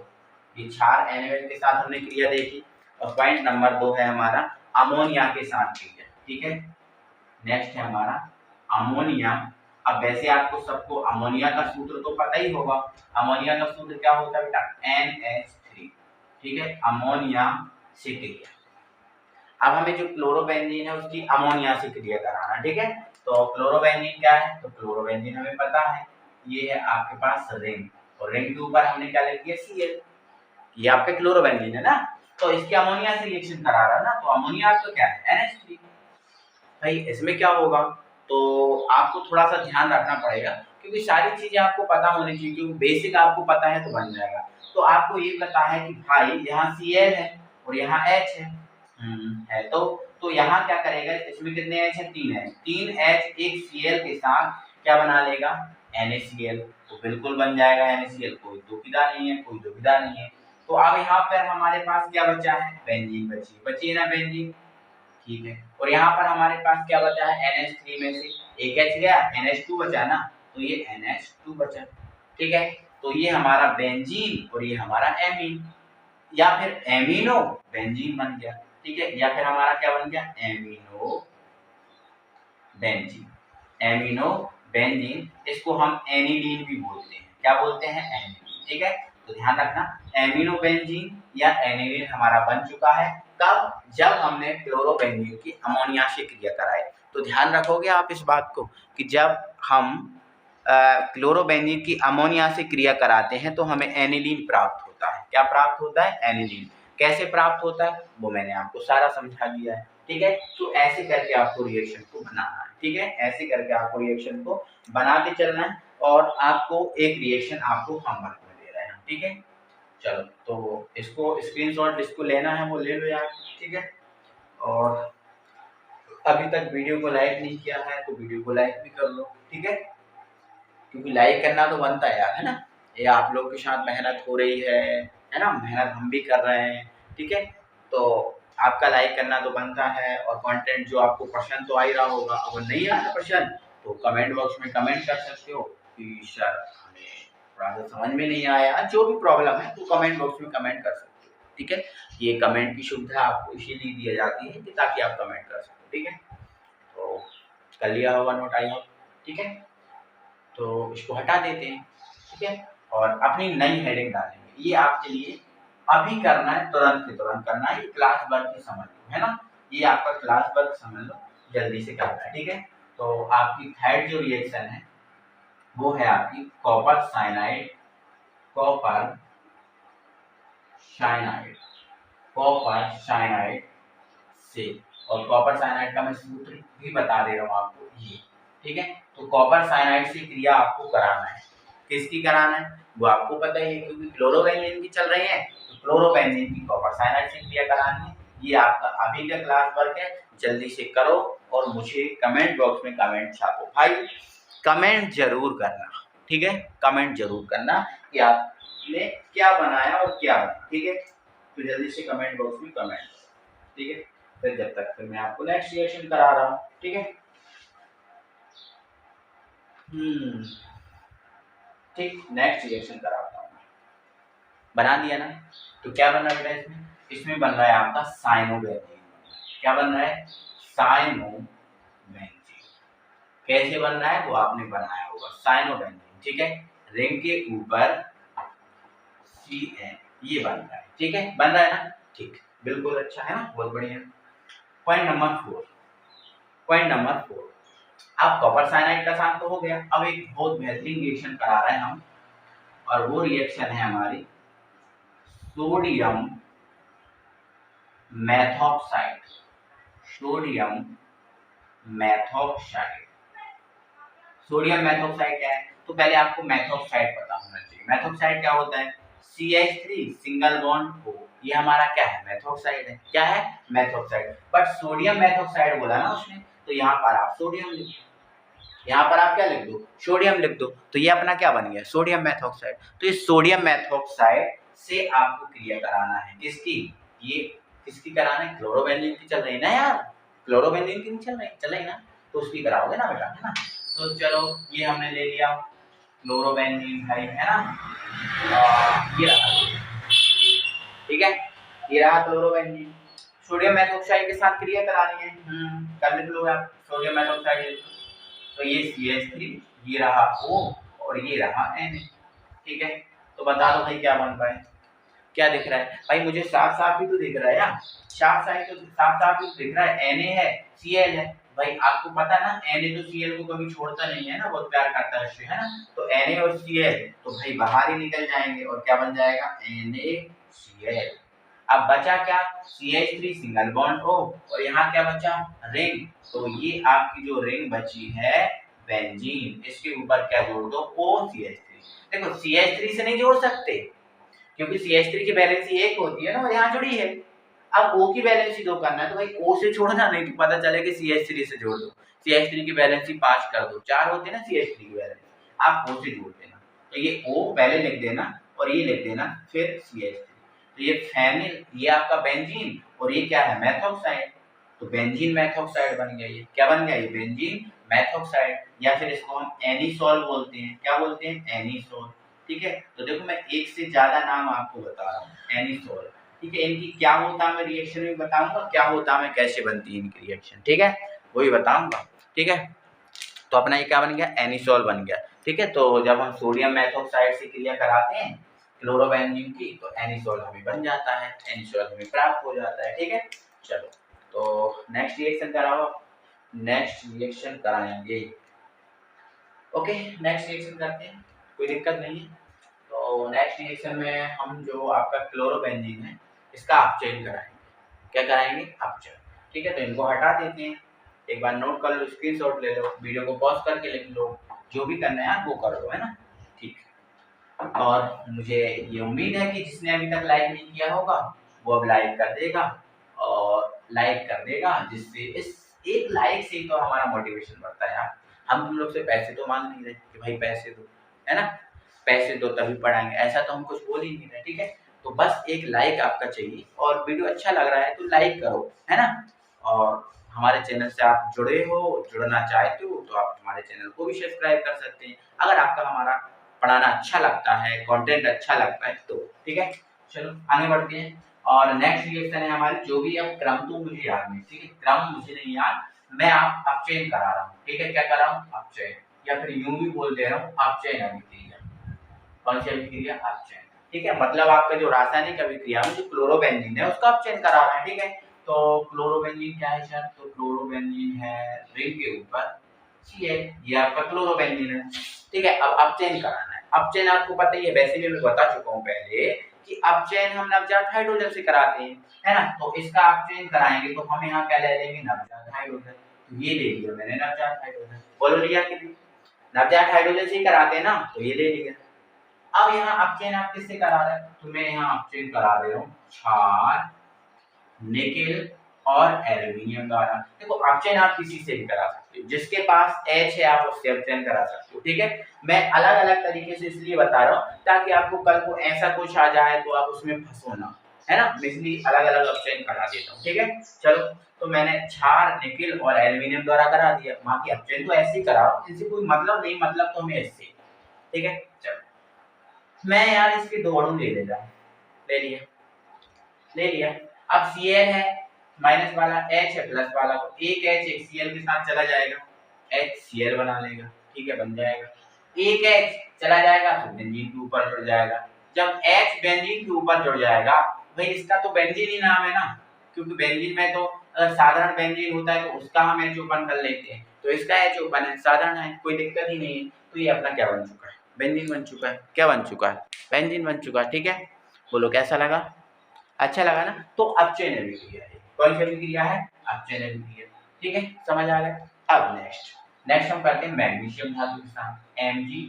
ये क्षार NaOH के साथ हमने क्रिया देखी। और पॉइंट नंबर 2 है हमारा अमोनिया के साथ क्रिया, ठीक है। नेक्स्ट है हमारा अमोनिया। अब वैसे आपको सबको अमोनिया का सूत्र तो पता ही होगा। अमोनिया का सूत्र क्या होता है बेटा, NH3, ठीक है, अमोनिया से क्रिया। अब हमें जो क्लोरोबेंजीन है उसकी अमोनिया से क्रिया कराना, ठीक है। तो क्लोरोबेंजीन क्या है, तो क्लोरोबेंजीन हमें पता है ये है आपके पास रिंग, और रिंग के ऊपर हमने क्या लिख दिया, Cl, ये आपके क्लोरोबेंजीन है ना, तो इसके अमोनिया से रिएक्शन करा रहा है ना, तो अमोनिया आपका क्या है, NH3। भाई इसमें क्या होगा, तो आपको थोड़ा सा ध्यान रखना पड़ेगा क्योंकि सारी चीजें आपको पता होनी चाहिए, क्योंकि बेसिक आपको पता है तो बन जाएगा। तो आपको ये पता है कि भाई यहाँ Cl है और यहाँ H है, है तो यहाँ क्या करेगा, इसमें कितने H है, 3 H, 3 H एक Cl के साथ क्या बना लेगा, NaCl, तो बिल्कुल बन जाएगा NaCl, कोई दुविधा नहीं है, कोई दुविधा नहीं है। तो अब यहाँ पर हमारे पास क्या बचा है, बेंजीन बची है ना, बेंजीन, ठीक है। और यहाँ पर हमारे पास क्या बचा है, NH3 में से एक H गया, NH2 बचा ना, तो ये NH2 बचा, ठीक है। तो ये हमारा बेंजीन और ये हमारा एमीन, या फिर एमिनो बेंजीन बन गया, ठीक है, या फिर हमारा क्या बन गया, एमिनो बेंजीन। एमिनो बेंजीन, इसको हम एनिलीन भी बोलते हैं, क्या बोलते हैं, एनिलीन, ठीक है। तो ध्यान रखना एमिनो बेंजीन या एनिलीन हमारा बन चुका है, कब, जब हमने क्लोरोबेंजीन की अमोनिया से क्रिया कराई। तो ध्यान रखोगे आप इस बात को कि जब हम क्लोरोबेंजीन की अमोनिया से क्रिया कराते हैं तो हमें एनिलीन प्राप्त होता है, क्या प्राप्त होता है, एनिलीन। कैसे प्राप्त होता है वो मैंने आपको सारा समझा दिया है, ठीक है। तो ऐसे करके आपको रिएक्शन को बनाना है, ठीक है, ऐसे करके आपको रिएक्शन को बनाते चलना है, और आपको एक रिएक्शन आपको होमवर्क में दे रहे हैं, ठीक है। चलो तो इसको स्क्रीनशॉट जिसको लेना है वो ले लो यार, ठीक है। और अभी तक वीडियो को लाइक नहीं किया है तो वीडियो को लाइक भी कर लो, ठीक है, क्योंकि लाइक करना तो बनता है यार, है ना, ये आप लोग के साथ मेहनत हो रही है ना, मेहनत हम भी कर रहे हैं, ठीक है। तो आपका लाइक करना तो बनता है, और कंटेंट जो आपको पसंद तो आ ही रहा होगा, अगर नहीं आता पसंद तो कमेंट बॉक्स में कमेंट कर सकते हो कि सर हमें थोड़ा सा समझ में नहीं आया, जो भी प्रॉब्लम है तो कमेंट बॉक्स में कमेंट कर सकते हो, ठीक है। ये कमेंट की सुविधा आपको इसीलिए दी जाती है कि ताकि आप कमेंट कर सको, ठीक है। तो कर लिया होगा नोट, आई होप, ठीक है। तो इसको हटा देते हैं, ठीक है, और अपनी नई हेडिंग डालेंगे। ये आपके लिए अभी करना है, तुरंत के तुरंत करना है, ये क्लास वर्क ही समझ लो, है ना, ये आपका क्लास वर्क समझ लो, जल्दी से करना है, ठीक है। तो आपकी थर्ड जो रिएक्शन है वो है आपकी copper cyanide, copper cyanide, copper cyanide से, और कॉपर साइनाइड का मैं सूत्र भी बता दे रहा हूँ आपको, ये, ठीक है। तो कॉपर साइनाइड से क्रिया आपको कराना है, किसकी कराना है वो आपको पता ही है, क्योंकि क्लोरोबेंजीन की चल रही है तो क्लोरोबेंजीन की कॉपर साइनाइड से क्रिया करानी है। ये आपका अभी का क्लास वर्क है, जल्दी से करो और मुझे कमेंट बॉक्स में कमेंट छापो भाई, कमेंट जरूर करना, ठीक है, कमेंट जरूर करना कि आपने क्या बनाया और क्या बना, ठीक है। तो जल्दी से कमेंट बॉक्स में कमेंट, ठीक है। फिर जब तक फिर मैं आपको नेक्स्ट रिएक्शन करा रहा हूँ, ठीक है। ठीक, नेक्स्ट रिएक्शन कराता हूँ। बना दिया ना, तो क्या बन रहा है बेटा इसमें? इसमें बन रहा है आपका साइनोबेंजीन। क्या बन रहा है? साइनोबेंजीन। कैसे बन रहा है वो आपने बनाया होगा, साइनोबेंजीन, ठीक है। रिंग के ऊपर CN ये बन रहा है, ठीक है, बन रहा है ना, ठीक, बिल्कुल अच्छा है ना, बहुत बढ़िया। पॉइंट नंबर 4, पॉइंट नंबर 4, अब कॉपर साइनाइड का साथ तो हो गया। अब एक बहुत बेहतरीन रिएक्शन करा रहे हैं हम, और वो रिएक्शन है हमारी sodium methoxide. Sodium methoxide, sodium methoxide क्या है? तो पहले आपको मेथॉक्साइड पता होना चाहिए। मेथॉक्साइड क्या होता है? CH3 सिंगल बॉन्ड O, ये हमारा क्या है? मेथॉक्साइड है। क्या है? मेथॉक्साइड। बट सोडियम मेथॉक्साइड बोला ना उसने, तो यहाँ पर आप सोडियम लिख दो, यहाँ पर आप क्या लिख दो? सोडियम लिख दो। तो ये अपना क्या बन गया? Sodium methoxide. तो इस सोडियम मेथॉक्साइड से आपको क्रिया कराना है, किसकी? ये किसकी कराना है? क्लोरोबेंजीन की चल रही है ना यार, क्लोरोबेंजीन की नहीं चल रही, चल रही ना, तो उसकी कराओगे ना बेटा, है ना। तो चलो ये हमने ले लिया क्लोरोबेंजीन भाई, है ना, ये रहा, ठीक है, ये रहा क्लोरोबेंजीन। सोडियम मेथॉक्साइड के साथ क्रिया करानी है, कर लिख लो आप, सोडियम मेथॉक्साइड, तो ये CH3, ये रहा O, और ये रहा Na, ठीक है। तो बता दो भाई क्या बन पाए, क्या दिख रहा है भाई? मुझे साफ साफ ही तो दिख रहा है यार, साफ साफ तो दिख रहा है, Na है, Cl है। भाई आपको पता है ना, Na तो Cl को कभी छोड़ता नहीं है ना, बहुत प्यार करता है उससे, है ना। तो Na और Cl तो भाई बाहर ही निकल जाएंगे, और क्या बन जाएगा? NaCl। अब बचा क्या? CH3 सिंगल बॉन्ड O, और यहाँ क्या बचा? रिंग। तो ये आपकी जो रिंग बची है बेंजीन, इसके ऊपर क्या जोड़ दो? OCH3। देखो CH3 से नहीं जोड़ सकते, क्योंकि CH3 की वैलेंसी 1 होती है ना, और यहाँ जुड़ी है। अब O की वैलेंसी 2 करना है, तो भाई O से छोड़ना नहीं, तो पता चले कि CH3 से जोड़ दो। CH3 की वैलेंसी 5 कर दो, 4 होती है ना CH3 की वैलेंसी, आप O से जोड़ देना। तो ये O पहले लिख देना, और ये लिख देना फिर CH3। तो ये फेनिल, ये आपका बेंजीन, और ये क्या है? मेथॉक्साइड। तो बेंजीन मेथॉक्साइड बन गया। ये क्या बन गया? ये बेंजीन मेथॉक्साइड, या फिर इसको हम एनिसोल बोलते हैं। क्या बोलते हैं? एनिसोल, ठीक है। तो देखो मैं एक से ज्यादा नाम आपको बता रहा हूँ, एनिसोल, ठीक है। इनकी क्या होता है मैं रिएक्शन में बताऊंगा, क्या होता है मैं कैसे बनती है इनकी रिएक्शन, ठीक है, वही बताऊंगा, ठीक है। तो अपना ये क्या बन गया? एनिसोल बन गया, ठीक है। तो जब हम सोडियम मेथॉक्साइड से क्रिया कराते हैं क्लोरोबेंजीन की, तो एनिसोल हमें बन जाता है, एनिसोल हमें प्राप्त हो जाता है, ठीक है। चलो, तो नेक्स्ट रिएक्शन कराओ, नेक्स्ट रिएक्शन कराएंगे, ओके, नेक्स्ट रिएक्शन करते हैं, कोई दिक्कत नहीं है। तो नेक्स्ट रिएक्शन में हम जो आपका क्लोरोबेंजीन है, इसका अपचयन कराएंगे। क्या कराएंगे? अपचयन, ठीक है। तो इनको हटा देते हैं, एक बार नोट कर लो, स्क्रीनशॉट ले लो, वीडियो को पॉज करके लिख लो, जो भी करना है वो कर लो, है ना, ठीक। और मुझे ये उम्मीद है कि जिसने अभी तक लाइक नहीं किया होगा वो अब लाइक कर देगा, और लाइक कर देगा, जिससे इस एक लाइक से ही तो हमारा मोटिवेशन बढ़ता है यार। हम तुम लोग से पैसे तो मांग नहीं रहे कि भाई पैसे दो, है ना, पैसे दो तभी पढ़ाएंगे, ऐसा तो हम कुछ बोल ही नहीं रहे, ठीक है। तो बस एक लाइक आपका चाहिए, और वीडियो अच्छा लग रहा है तो लाइक करो, है ना। और हमारे चैनल से आप जुड़े हो, जुड़ना चाहते हो, तो आप हमारे चैनल को भी सब्सक्राइब कर सकते हैं, अगर आपका हमारा पढ़ाना अच्छा लगता है, कंटेंट अच्छा लगता है तो, ठीक है। चलो आगे बढ़ते हैं, और नेक्स्ट रिएक्शन है हमारी, जो भी अब क्रम तो मुझे याद नहीं, ठीक है, क्रम मुझे नहीं याद, मैं आप अपचयन करा रहा हूँ, ठीक है। क्या कर रहा हूँ? अपचयन, या फिर यूं भी बोल दे रहा हूँ अपचयन अभिक्रिया। कौन सी अभिक्रिया? अपचयन, ठीक है। मतलब आपका जो रासायनिक अभिक्रिया में जो क्लोरोबेंजीन है उसका अपचयन करा रहा है, ठीक है। तो क्लोरोबेंजीन क्या है सर? तो क्लोरोबेंजीन है रिंग के ऊपर Cl, ये आपका क्लोरोबेंजीन है, ठीक है। अब अपचयन कराना है, अपचयन आपको पता ही है, वैसे भी मैं बता चुका हूँ पहले कि अपचयन हम नवजात हाइड्रोजन से कराते हैं, है ना। तो इसका अपचयन कराएंगे तो हम यहाँ क्या ले लेंगे? नवजात हाइड्रोजन। तो ये ले लिया मैंने नवजात हाइड्रोजन, बोलो लिया कि नहीं? नवजात हाइड्रोजन से ही कराते हैं ना, तो ये ले लिया। अब यहाँ अपचयन आप किससे करा रहे हैं? तो मैं यहाँ अपचयन करा दे रहा हूँ क्षार, निकेल और एल्युमिनियम द्वारा। देखो अपचयन आप किसी से भी करा सकते हो, जिसके पास H है आप उससे अपचयन करा सकते हो, ठीक है। मैं अलग अलग तरीके से इसलिए बता रहा हूँ ताकि आपको कल को ऐसा कुछ आ जाए तो आप उसमें फंसो ना, है ना, इसलिए अलग अलग ऑप्शन करा देता हूँ। ठीक है, चलो तो मैंने क्षार, निकिल और एल्यूमिनियम द्वारा करा दिया, बाकी ऑप्शन तो ऐसे ही कराओ, इनसे कोई मतलब नहीं, मतलब तो हमें ऐसे। ठीक है, चलो मैं यार इसके दो अणु ले लेता हूँ, ले लिया ले लिया। अब Cl है माइनस वाला, H है प्लस वाला, तो एक H एक Cl के साथ चला जाएगा, HCl बना लेगा। ठीक है, बन जाएगा। एक H चला जाएगा फिर बेंजीन के ऊपर जुड़ जाएगा। जब H बेंजीन के ऊपर जुड़ जाएगा, भाई इसका तो बेंजीन ही नाम है ना, क्योंकि बेंजीन में तो अगर साधारण बेंजीन होता है तो उसका हम H ओपन कर लेते हैं, तो इसका H ओपन है, साधारण है, कोई दिक्कत ही नहीं है। तो ये अपना क्या बन चुका है, बेंजीन बन चुका है। क्या बन चुका है, बेंजीन बन चुका है। ठीक है, बोलो कैसा लगा, अच्छा लगा ना। तो अपचयन अभिक्रिया है, कौन सी अभिक्रिया है, अपचयन अभिक्रिया। ठीक है, समझ आ गया। अब नेक्स्ट हम करते हैं मैग्नीशियम धातु के साथ Mg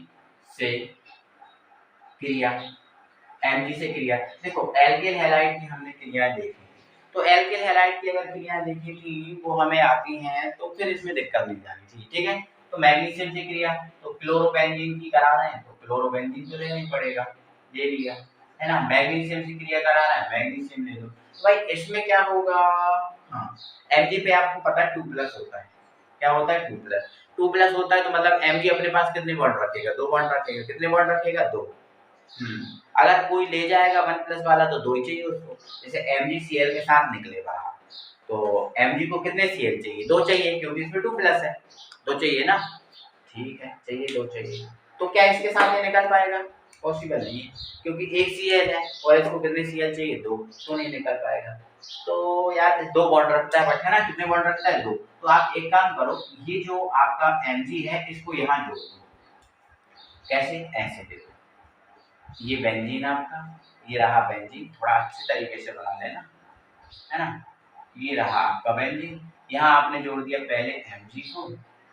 से क्रिया। Mg से क्रिया, देखो एल्किल हैलाइड की हमने क्रियाएं देखी, तो एल्किल हैलाइड की अगर क्रियाएं देखी थी वो हमें आती हैं, तो फिर इसमें दिक्कत नहीं जानी चाहिए। ठीक है, तो मैग्नीशियम से क्रिया, तो क्लोरोबेंजीन की करा रहे हैं तो क्लोरोबेंजीन तो लेना ही पड़ेगा, ले लिया, है ना। मैग्नीशियम से क्रिया करा रहा है, मैग्नीशियम ले लो। तो भाई इसमें क्या होगा, हाँ Mg पे आपको पता है 2+ होता है, क्या होता है 2+ होता है, तो मतलब Mg अपने पास कितने बॉन्ड रखेगा, 2 बॉन्ड रखेगा, कितने बॉन्ड रखेगा, 2। अगर कोई ले जाएगा 1+ वाला तो 2 ही चाहिए उसको, जैसे MgCl के साथ निकले बाहर, तो Mg को कितने Cl चाहिए, 2 चाहिए, क्योंकि इसमें 2+ है, 2 चाहिए ना। ठीक है, चाहिए, 2 चाहिए, तो क्या इसके साथ ये निकल पाएगा, पॉसिबल नहीं है, क्योंकि एक Cl है और इसको कितने Cl चाहिए, 2, तो नहीं निकल पाएगा। तो यार 2 बॉन्ड रखता है, बट है ना, कितने बॉन्ड रखता है, 2। तो आप एक काम करो, ये जो आपका Mg है इसको यहाँ जोड़ दो, कैसे, ऐसे देखो, ये बेंजीन आपका, ये रहा बेंजीन, थोड़ा अच्छे तरीके से बना लेना, है ना। ये रहा आपका बेंजीन, यहाँ आपने जोड़ दिया पहले Mg को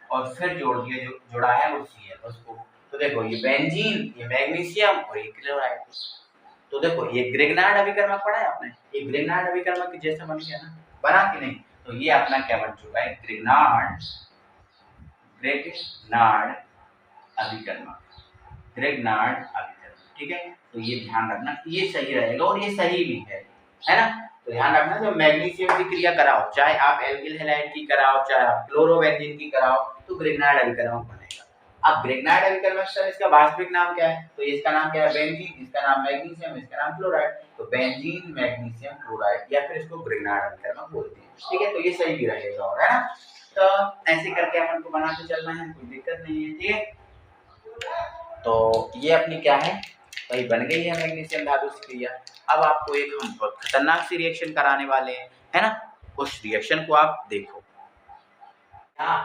और फिर जोड़ दिया जो जुड़ा है वो Cl उसको। तो देखो ये बेंजीन, ये मैग्नीशियम और ये क्लोराइड, तो देखो ये ग्रिग्नार्ड अभिकर्मक पढ़ा है आपने, ये ग्रिग्नार्ड अभिकर्मक जैसा बन गया ना, बना कि नहीं। तो ये अपना क्या बन चुका है, ग्रिग्नार्ड अभिकर्मक, ग्रिग्नार्ड अभिकर्मक। ठीक है, तो ये ध्यान रखना, ये सही रहेगा और ये सही भी है ना। तो ध्यान रखना, जो मैग्नीशियम की क्रिया कराओ, चाहे आप एल्किल हैलाइड की कराओ, चाहे आप क्लोरोबेंजीन की कराओ, तो ग्रिग्नार्ड अभिकर्मक बनेगा। अब ग्रिग्नार्ड अभिकर्मक सर इसका वास्तविक नाम क्या है, तो इसका नाम क्या है, बेंजीन, इसका नाम मैग्नीशियम, इसका नाम क्लोराइड, तो बेंजीन मैग्नीशियम क्लोराइड, या फिर इसको ग्रिग्नार्ड अभिकर्मक बोलते हैं। ठीक है, तो ये सही भी रहेगा, और है ना। तो ऐसे करके अपन को बनाते चलना है, कोई दिक्कत नहीं है। ठीक है, तो ये अपनी क्या है भाई, बन गई है मैग्नीशियम धातु से क्रिया। अब आपको एक हम बहुत खतरनाक सी रिएक्शन कराने वाले हैं, है ना, उस रिएक्शन को आप देखो।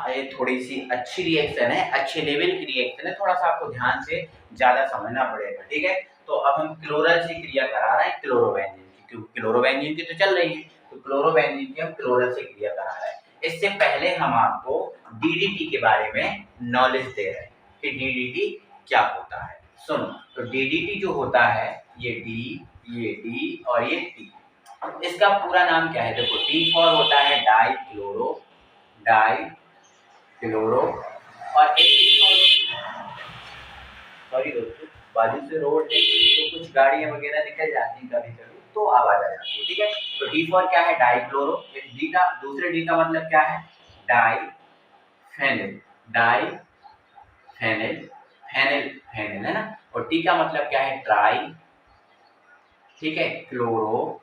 ये थोड़ी सी अच्छी रिएक्शन है, अच्छे लेवल की रिएक्शन है, थोड़ा सा आपको ध्यान से ज्यादा समझना पड़ेगा। ठीक है, तो अब हम क्लोरल से क्रिया करा रहे हैं क्लोरोबेंजीन की, क्योंकि क्लोरोबेंजीन की तो चल रही है, तो क्लोरोबेंजीन की हम क्लोरल से क्रिया करा रहे हैं। इससे पहले हम आपको डीडीटी के बारे में नॉलेज दे रहे हैं कि डीडीटी क्या होता है। सुनो, तो डीडीटी जो होता है, ये डी और ये टी, इसका पूरा नाम क्या है, देखो टी फॉर होता है डाई क्लोरो, और एक सॉरी दोस्तों, बाजू से रोड है तो कुछ गाड़ियां वगैरह निकल जाती हैं कभी कभी, तो आवाज आ जाती है। ठीक है, तो डी फॉर क्या है, डाई क्लोरो, डी का दूसरे डी का मतलब क्या है, diphenyl, diphenyl, phenyl phenyl, है ना। और टी का मतलब क्या है, ट्राई, ठीक है, क्लोरो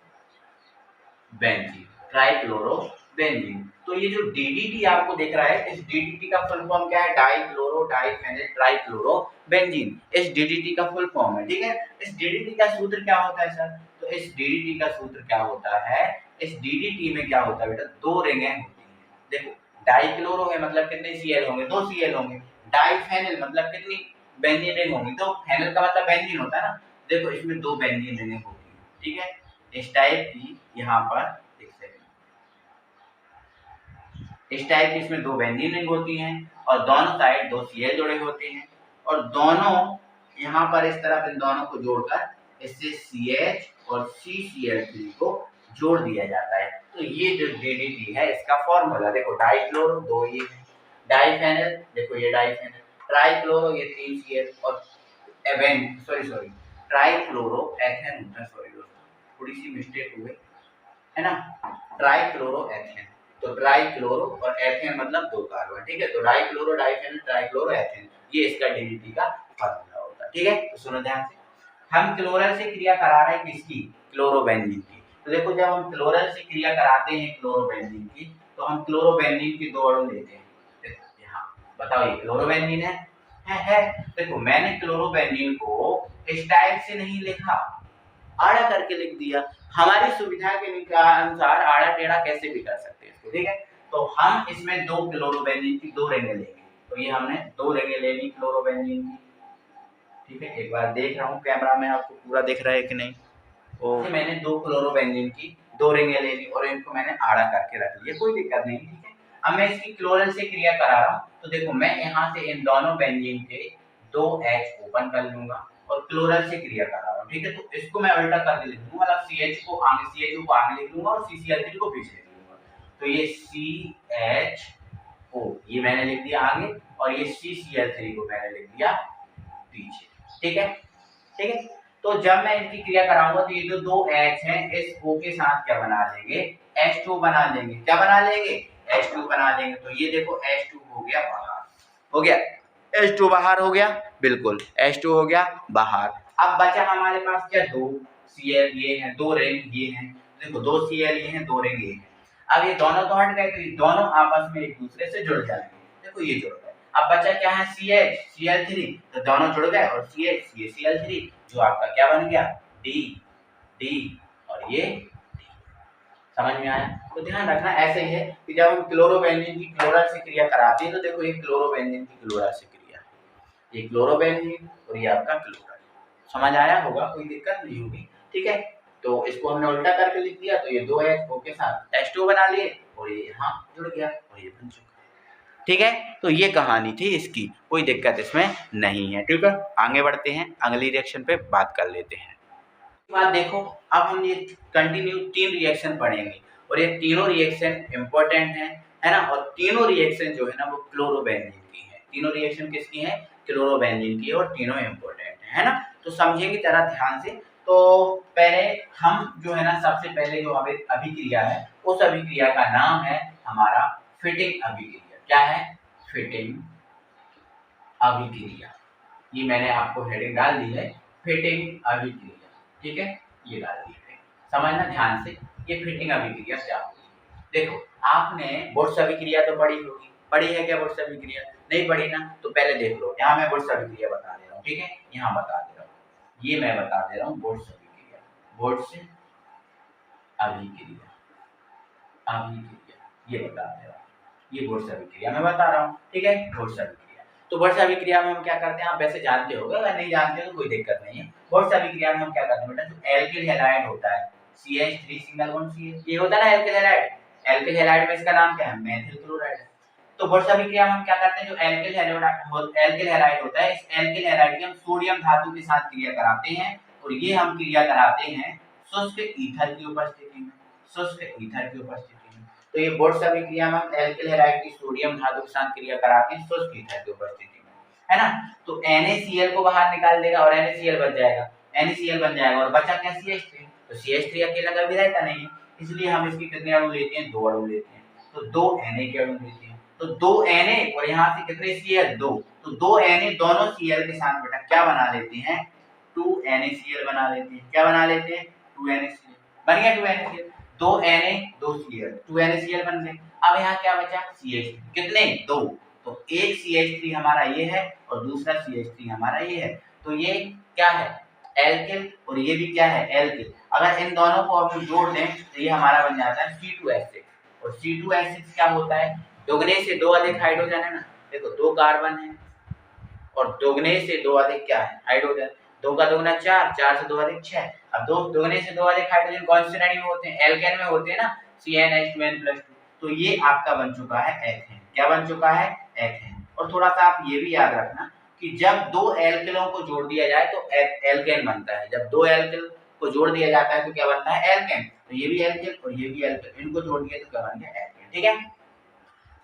बेंजीन, ट्राइक्लोरो बेंजीन। तो ये जो डीडीटी आपको दिख रहा है, इस डीडीटी का फुल फॉर्म क्या है, डाइक्लोरो डाइफेनिल ट्राइक्लोरो बेंजीन, इस डीडीटी का फुल फॉर्म है। ठीक है, इस डीडीटी का सूत्र क्या होता है सर, तो इस डीडीटी का सूत्र क्या होता है, इस डीडीटी में क्या होता है बेटा, 2 रिंगें होती हैं। देखो डाइक्लोरो है मतलब कितने Cl होंगे, 2 Cl होंगे, डाइफेनिल मतलब कितनी बेंजीन रिंग होंगी, तो फेनिल का मतलब बेंजीन होता है ना। देखो इसमें 2 बेंजीन रिंगें होती हैं। ठीक है, इस टाइप की यहाँ पर इस टाइप की इसमें 2 बेंजीन रिंग होती हैं और दोनों साइड 2 Cl जुड़े होते हैं, और दोनों यहाँ पर इस तरफ इन दोनों को जोड़कर इससे CH और CCl3 को जोड़ दिया जाता है। तो ये जो DDT है इसका फॉर्मूला देखो, डाइक्लोरो 2 ये है, डाइफेनिल देखो ये डाइफेनिल, ट्राइक्लोरो ये 3 Cl और ट्राइक्लोरो एथेन होता है, सॉरी दोस्तों थोड़ी सी मिस्टेक हुई है ना, ट्राइक्लोरोएथेन। तो ट्राइक्लोरो और एथेन मतलब 2 कार्बन, ठीक है। तो डाइक्लोरो डाइफेनल ट्राइक्लोरोएथेन, ये इसका डीडीटी का फार्मूला होता है, ठीक है। तो सुनो ध्यान से, हम क्लोरल से क्रिया करा रहे हैं किसकी, क्लोरोबेंजीन की। तो देखो जब हम क्लोरल से क्रिया कराते हैं क्लोरोबेंजीन की, तो हम क्लोरोबेंजीन की 2 अणु लेते हैं। देखो यहाँ बताओ, ये क्लोरोबेंजीन है। देखो मैंने क्लोरोबेंजीन को इस टाइप से नहीं लिखा, आड़ा करके लिख दिया। हमारी सुविधा के अनुसार आड़ा टेढ़ा कैसे भी कर सकते हैं इसको, ठीक है। तो हम इसमें 2 क्लोरोबेंजीन की 2 रिंगें लेंगे। तो ये हमने 2 रिंगें ले ली क्लोरोबेंजीन की, ठीक है। एक बार देख रहा हूँ कैमरा में आपको पूरा दिख रहा है कि नहीं। तो मैंने 2 क्लोरोबेंजीन की 2 रिंगें ले ली और इनको मैंने आड़ा करके रख लिया, कोई दिक्कत नहीं, ठीक है। अब मैं इसकी क्लोरल से क्रिया करा रहा हूँ, तो देखो मैं यहाँ से इन दोनों बेंजीन के 2 H ओपन कर लूंगा और क्लोरल से क्रिया करा रहा हूँ, ठीक है। तो इसको मैं उल्टा करके लिख दूंगा, मतलब CH को आगे लिख लूंगा और CCl3 को पीछे लिख लूंगा। तो ये CHO ये मैंने लिख दिया आगे और ये CCl3 को मैंने लिख दिया पीछे, ठीक है, ठीक है। तो जब मैं इनकी क्रिया कराऊंगा तो ये जो 2 H हैं इस O के साथ क्या बना लेंगे, H2 बना लेंगे। क्या बना लेंगे, H2 बना लेंगे। तो ये देखो H2 हो गया बाहर, हो गया H2 बाहर हो गया, बिल्कुल H2 हो गया बाहर। अब बचा हमारे पास क्या, 2 Cl ये हैं, 2 रिंग ये हैं, देखो 2 Cl ये हैं, 2 रिंग ये हैं। अब ये दोनों तो हट गए, तो ये दोनों आपस में एक दूसरे से जुड़ जाएंगे, देखो ये जुड़ गए। अब बचा क्या है, CH Cl3, तो दोनों जुड़ गए और CH ये Cl3, जो आपका क्या बन गया, D और ये D। समझ में आया। तो ध्यान रखना ऐसे ही है कि जब हम क्लोरोबेंजीन की क्लोरल से क्रिया कराते हैं, तो देखो ये क्लोरोबेंजीन की क्लोरल से क्रिया है, ये क्लोरोबेंजीन और ये आपका क्लोरल। समझ आया होगा, कोई दिक्कत नहीं होगी, ठीक है। तो इसको हमने उल्टा करके लिख दिया, तो ये 2 H के साथ H2 बना लिए और ये यहाँ जुड़ गया और ये बन चुका, ठीक है। तो ये कहानी थी इसकी, कोई दिक्कत इसमें नहीं है, ठीक है। आगे बढ़ते हैं, अगली रिएक्शन पे बात कर लेते हैं। बात देखो, अब हम ये कंटिन्यू 3 रिएक्शन पढ़ेंगे और ये तीनों रिएक्शन इंपॉर्टेंट है ना। और तीनों रिएक्शन जो है ना वो क्लोरोबेंजीन की है। तीनों रिएक्शन किसकी है, क्लोरोबेंजीन की है और तीनों इंपॉर्टेंट है ना। तो समझेंगे जरा ध्यान से। तो पहले हम जो है ना, सबसे पहले जो अभिक्रिया है, उस अभिक्रिया का नाम है हमारा फिटिंग अभिक्रिया। क्या है, फिटिंग अभिक्रिया। ये मैंने आपको हेडिंग डाल दी है, फिटिंग अभिक्रिया, ठीक है, ये डाल दी है। समझना ध्यान से, ये फिटिंग अभिक्रिया क्या होती है। देखो आपने बोर्ड्स अभिक्रिया तो पढ़ी है क्या, बोर्ड्स अभिक्रिया नहीं पढ़ी ना, तो पहले देख लो। यहाँ मैं बोर्ड्स अभिक्रिया बता दे रहा हूँ, ठीक है, यहाँ बता दे रहा हूँ, ये मैं बता दे रहा हूँ बोर्ड्स अभिक्रिया, बोर्ड्स अभिक्रिया, ये बता दे रहा हूँ, ये बोर्ड्स अभिक्रिया मैं बता रहा हूँ, ठीक है, बोर्ड्स अभिक्रिया। तो बोर्ड्स अभिक्रिया में हम क्या करते हैं, आप वैसे जानते होगे, अगर नहीं जानते तो कोई दिक्कत नहीं है। बोर्ड्स अभिक्रिया में हम क्या करते हैं बेटा, जो एल्किल हैलाइड होता है, CH3 सिंगल बॉन्ड CH, ये होता है ना एल्किल हैलाइड। एल्किल हैलाइड में इसका नाम क्या है, मेथिल क्लोराइड। तो बोर्ड्स अभिक्रिया में हम क्या करते हैं, जो एल्किल हैलाइड होता है, इस एल्किल हैलाइड की हम सोडियम धातु के साथ क्रिया कराते हैं और ये हम क्रिया कराते हैं शुष्क ईथर की उपस्थिति में, शुष्क ईथर की उपस्थिति में। तो ये बोर्ड्स अभिक्रिया में हम एल्किल हैलाइड की सोडियम धातु के साथ क्रिया कराते हैं शुष्क ईथर की उपस्थिति में, है ना। तो NaCl को बाहर निकाल देगा और NaCl बच जाएगा, NaCl बन जाएगा और बचा क्या, CH3। तो CH3 अकेला कभी रहता नहीं है, इसलिए हम इसके कितने अणु लेते हैं, 2 अणु लेते हैं। तो 2 Na के अणु लेते हैं, तो 2 Na और यहाँ से कितने Cl, 2। तो 2 Na दोनों Cl के साथ बेटा क्या बना लेते हैं, 2 NaCl बना लेते हैं। क्या बना लेते हैं, 2 NaCl बन गया, 2 NaCl, 2 Na 2 Cl, 2 NaCl बन गए। अब यहाँ क्या बचा, CH3, कितने, 2। तो एक CH3 हमारा ये है और दूसरा CH3 हमारा ये है। तो ये क्या है, एल्किल, और ये भी क्या है, एल्किल। अगर इन दोनों को हम जोड़ दें तो ये हमारा बन जाता है C2H6। और C2H6 क्या होता है, दोगुने से 2 अधिक हाइड्रोजन है ना। देखो 2 कार्बन है और दोगुने से 2 अधिक क्या है, हाइड्रोजन। 2 का दोगुना 4, 4 से 2 अधिक 6। अब दोगुने से 2 अधिक हाइड्रोजन कौन सी श्रेणी में होते हैं, एल्केन में होते हैं ना, CnH2n+2। तो ये आपका बन चुका है एथेन। क्या बन चुका है, एथेन। और थोड़ा सा आप ये भी याद रखना कि जब 2 एल्किलों को जोड़ दिया जाए तो एल्केन बनता है। जब 2 एल्किल को जोड़ दिया जाता है तो क्या बनता है, एल्केन। तो ये भी एल्किल और ये भी एल्किल, इनको जोड़ दिया तो क्या बन गया, एल्केन, ठीक है।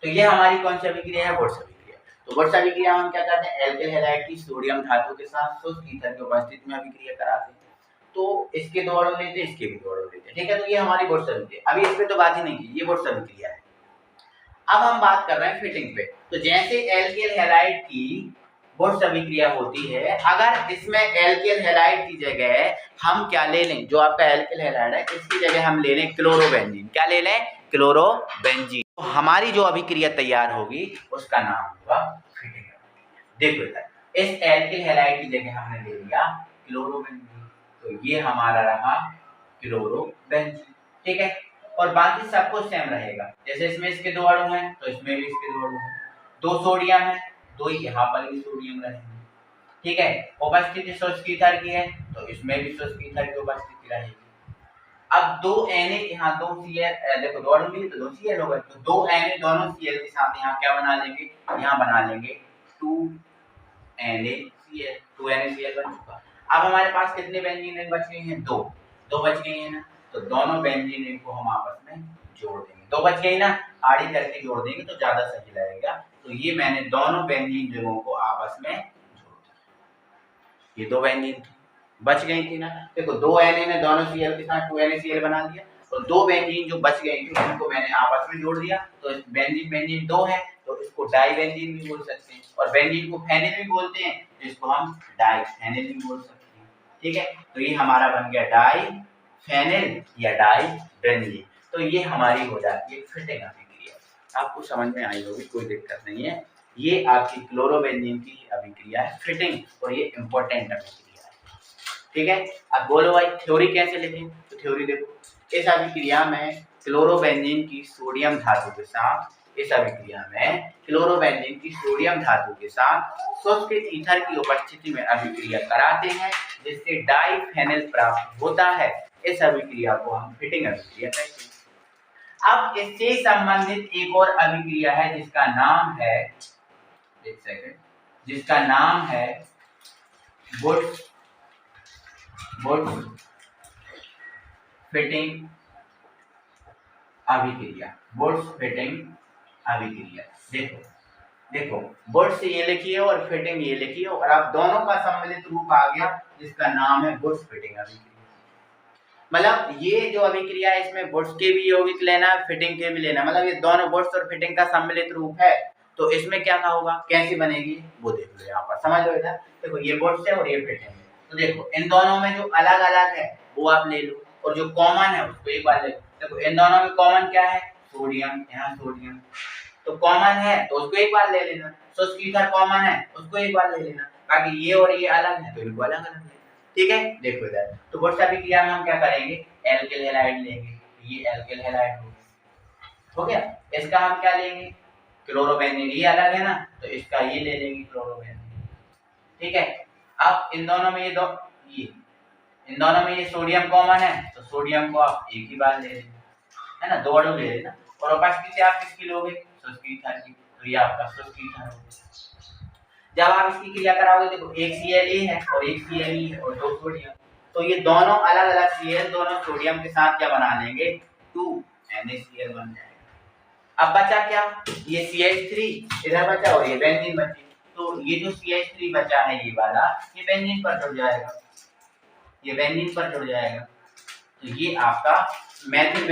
तो ये हमारी कौन सी अभिक्रिया है, बोर्ड्स अभिक्रिया। तो बोर्ड्स अभिक्रिया हम क्या करते हैं, एल्किल हैलाइड की सोडियम धातु के साथ शुष्क ईथर की उपस्थिति में अभिक्रिया कराते हैं। तो इसके दो अणु लेते हैं, इसके भी दो अणु लेते हैं, ठीक है। तो ये हमारी बोर्ड अभिक्रिया। अभी इस पे तो बात ही नहीं की, ये बोर्ड अभिक्रिया है। अब हम बात कर रहे हैं फिटिंग पे। तो जैसे एल्केल हैलाइड की बोर्ड अभिक्रिया होती है, अगर इसमें एल्केल हैलाइड की जगह हम क्या ले लें, जो आपका एल्केल हैलाइड है इसकी जगह हम ले लें क्लोरोबेंजीन। क्या ले लें? क्लोरोबेंजीन। तो हमारी जो अभिक्रिया तैयार होगी उसका नाम होगा फिटिंग। देखो इधर, इस एल्किल हैलाइड की जगह हमने ले लिया क्लोरोबेंजीन, तो ये हमारा रहा क्लोरोबेंजीन, ठीक है। और बाकी सब कुछ सेम रहेगा। जैसे इसमें इसके दो अणु हैं तो इसमें भी इसके दो अणु हैं, दो सोडियम है, दो यहाँ पर भी सोडियम रहेंगे, ठीक है। उपस्थिति शुष्क ईथर की है तो इसमें भी शुष्क ईथर की उपस्थिति रहेगी। अब दो Na यहाँ दो Cl, देखो दो अणु मिले तो दो Cl होगा, तो दो Na दोनों Cl के साथ यहाँ क्या बना लेंगे, यहाँ बना लेंगे 2NaCl, 2NaCl बन चुका। अब हमारे पास कितने बेंजीन रिंग बच गई हैं? दो बच गई हैं ना, तो दोनों बेंजीन रिंग को हम आपस में जोड़ देंगे। दो बच गई ना, आड़ी करके जोड़ देंगे तो ज्यादा सही लगेगा। तो ये मैंने दोनों बेंजीन रिंगों को आपस में जोड़ दिया। ये दो बेंजीन बच गई थी ना, देखो दो Na ने दोनों Cl के साथ 2NaCl बना दिया, और दो बेंजीन जो बच गई थी उनको मैंने आपस में जोड़ दिया। तो बेंजीन दो है तो इसको डाई बेंजीन भी बोल सकते हैं, और बेंजीन को फेनिल भी बोलते हैं, तो इसको हम डाई फेनिल भी बोल सकते हैं, ठीक है। तो ये हमारा बन गया डाई फेनिल या डाई बेंजीन। तो ये हमारी हो जाती है फिटिंग अभिक्रिया। आपको समझ में आई होगी, कोई दिक्कत नहीं है। ये आपकी क्लोरोबेंजीन की अभिक्रिया है फिटिंग, और ये इंपॉर्टेंट अभिक्रिया है, ठीक है। अब बोलो भाई थ्योरी कैसे लिखें? तो थ्योरी देखो, इस अभिक्रिया में क्लोरोबेंजीन की सोडियम धातु के साथ, इस अभिक्रिया में क्लोरोबेंजीन की सोडियम धातु के साथ शुष्क ईथर की उपस्थिति में अभिक्रिया कराते हैं, जिससे डाईफेनिल प्राप्त होता है। इस अभिक्रिया को हम फिटिंग अभिक्रिया कहते हैं। अब इससे संबंधित एक और अभिक्रिया है जिसका नाम है, एक सेकंड, जिसका नाम है वुड्स फिटिंग अभिक्रिया। वुड्स फिटिंग अभिक्रिया। देखो वुड्स ये लिखिए और फिटिंग ये लिखिए, और आप दोनों का सम्मिलित रूप आ गया जिसका नाम है वुड्स फिटिंग अभिक्रिया। मतलब ये जो अभिक्रिया है इसमें वुड्स के भी यौगिक लेना है, फिटिंग के भी लेना, मतलब ये दोनों वुड्स और फिटिंग का सम्मिलित रूप है। तो इसमें क्या होगा, कैसे बनेगी वो देख लो, यहाँ पर समझ लो इधर। देखो ये वुड्स है और ये फिटिंग है, तो देखो इन दोनों में जो अलग अलग है वो आप ले लो, और जो कॉमन है उसको एक बार ले लो। देखो इन दोनों में कॉमन क्या है? सोडियम, यहाँ सोडियम तो कॉमन है तो उसको एक बार ले लेना। शुष्क ईथर कॉमन है उसको एक बार ले लेना। बाकी ये और ये अलग है तो इनको अलग अलग लेना, ठीक है। देखो इधर, तो वुड्स अभिक्रिया में हम क्या करेंगे, एल्किल हैलाइड लेंगे, ये एल्किल हैलाइड हो गया। इसका हम क्या लेंगे, क्लोरोबेंजीन, ये अलग है ना तो इसका ये ले लेंगे क्लोरोबेंजीन, ठीक है। अब इन दोनों में इन दोनों में ये सोडियम कॉमन है तो सोडियम को आप एक ही बार ले लेना, है ना, दो अणु ले लेना। और उपस्थिति आप किसकी लोगे, शुष्क ईथर की, तो ये आपका शुष्क ईथर होगा। जब आप इसकी क्रिया कराओगे, देखो एक Cl है और एक Cl है और दो सोडियम, तो ये दोनों अलग अलग Cl दोनों सोडियम के साथ क्या बना लेंगे, 2NaCl बन जाएगा। अब बचा क्या, ये CH3 इधर बचा और ये बेंजीन बची, तो ये जो CH3 बचा है ये वाला, ये बेंजीन पर जुड़ जाएगा, ये बेंजीन पर जुड़ जाएगा। तो ये आपका मेथिल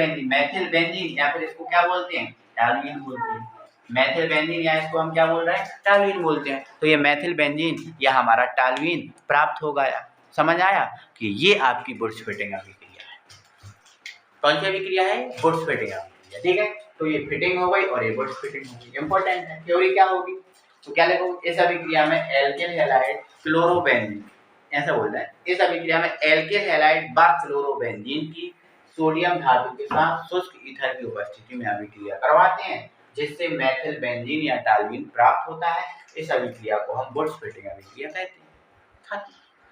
बेंजीन या फिर इसको क्या बोलते हैं, टॉल्यूइन बोलते हैं। मेथिल बेंजीन या इसको हम क्या बोल रहे हैं, टॉल्यूइन बोलते हैं। तो ये मेथिल बेंजीन या हमारा टॉल्यूइन प्राप्त हो गया। समझ आया कि ये आपकी वुड्स फिटिंग अभिक्रिया है। कौन सी अभिक्रिया है, वुड्स फिटिंग अभिक्रिया, ठीक है। तो ये फिटिंग हो गई और ये वुड्स फिटिंग हो गई। इंपॉर्टेंट है, थ्योरी क्या होगी, तो क्या लिखोगे, इस अभिक्रिया में एल्किल हैलाइड क्लोरोबेंजीन, ऐसा बोलना है, इस अभिक्रिया में एल्किल हैलाइड व क्लोरोबेंजीन की सोडियम धातु के साथ शुष्क ईथर की उपस्थिति में अभिक्रिया करवाते हैं, जिससे मेथिल बेंजीन या टॉल्यूइन प्राप्त होता है। इस अभिक्रिया को हम वुड्स फिटिंग अभिक्रिया कहते हैं।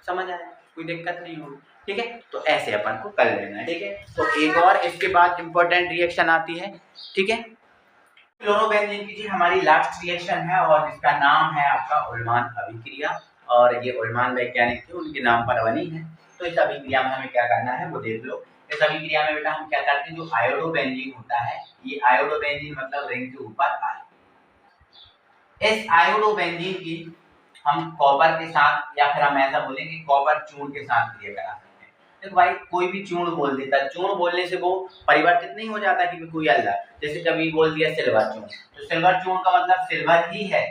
समझ आया, कोई दिक्कत नहीं होगी, ठीक है। तो ऐसे अपन को कर लेना है, ठीक है। तो एक और इसके बाद इंपॉर्टेंट रिएक्शन आती है, ठीक है। क्लोरोबेंजीन की जी हमारी लास्ट रिएक्शन है और इसका नाम है आपका उल्मान अभिक्रिया, और ये उल्मान वैज्ञानिक थे, उनके नाम पर बनी है। तो इस अभिक्रिया में हमें क्या करना है वो देख लो। इस अभिक्रिया में बेटा हम क्या करते हैं, जो आयोडोबेंजीन होता है, ये आयोडोबेंजीन मतलब रिंग के ऊपर आई, इस आयोडोबेंजीन की हम कॉपर के साथ या फिर हम ऐसा बोलेंगे कॉपर चूर्ण के साथ क्रिया करा सकते हैं। देखो भाई कोई भी चूर्ण बोल देता है, चूर्ण बोलने से वो परिवर्तित नहीं हो जाता कि कोई अलग, जैसे कभी बोल दिया सिल्वर चूर्ण, तो सिल्वर चूर्ण का मतलब सिल्वर ही है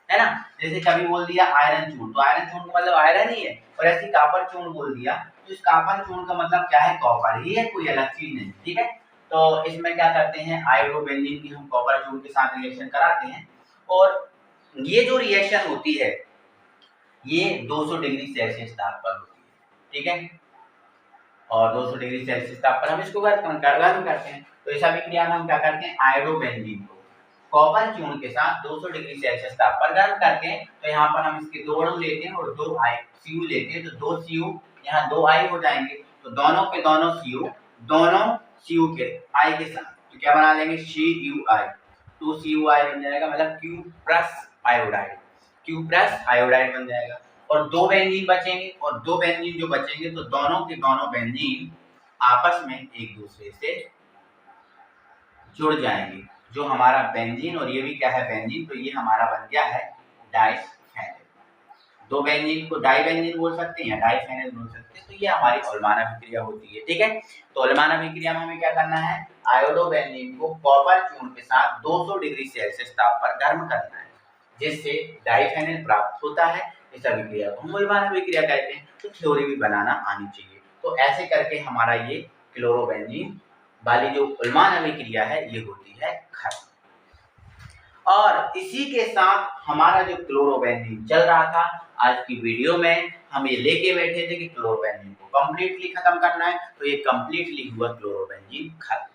ना। जैसे कभी बोल दिया आयरन चूर्ण, तो आयरन चूर्ण का मतलब आयरन ही है। और ऐसे कॉपर चूर्ण बोल दिया, तो इस कॉपर चूर्ण का मतलब क्या है, कॉपर ही है, कोई अलग चीज नहीं, ठीक है। तो इसमें क्या करते हैं, आयोडोबेंजीन की हम कॉपर चूर्ण के साथ रिएक्शन कराते हैं, और ये जो रिएक्शन होती है ये 200 डिग्री सेल्सियस ताप पर होती है, ठीक है। और 200 डिग्री सेल्सियस ताप पर हम इसको गर्म करते हैं। तो इस अभिक्रिया में हम क्या करते हैं, आयोडोबेंजीन को कॉपर चूर्ण के साथ 200 डिग्री सेल्सियस ताप पर गर्म करते हैं। तो यहाँ पर हम इसके 2 अणु लेते हैं और 2 आई Cu लेते हैं, तो 2 Cu यहाँ 2 आई हो जाएंगे, तो दोनों के दोनों Cu के आई के साथ तो क्या बना लेंगे, CuI, 2CuI बन जाएगा, मतलब Q plus iodide, Q plus iodide बन जाएगा। और 2 बेंजीन बचेंगे, और 2 बेंजीन जो बचेंगे तो दोनों के दोनों बेंजीन आपस में एक दूसरे से जुड़ जाएंगे। जो हमारा बेंजीन, और ये भी क्या है बेंजीन, तो ये हमारा बन गया है डाइफेनल। 2 बेंजीन को डाई बेंजीन बोल सकते हैं या डाइफेनल बोल सकते हैं। तो ये हमारी ओलमान अभिक्रिया होती है, ठीक है। तो ओलमान अभिक्रिया में हमें क्या करना है, आयोडोबेंजीन को कॉपर चूर्ण के साथ 200 डिग्री सेल्सियस ताप पर गर्म करना है, जिससे डाइफेनल प्राप्त होता है। इस अभिक्रिया को हम ओलमान अभिक्रिया कहते हैं। तो थ्योरी भी बनाना आनी चाहिए। तो ऐसे करके हमारा ये क्लोरोबेंजीन वाली जो ओलमान अभिक्रिया है ये होती है खत्म। और इसी के साथ हमारा जो क्लोरोबेंजीन चल रहा था, आज की वीडियो में हम ये लेके बैठे थे कि क्लोरोबेंजीन को कंप्लीटली खत्म करना है, तो ये कंप्लीटली हुआ क्लोरोबेंजीन खत्म।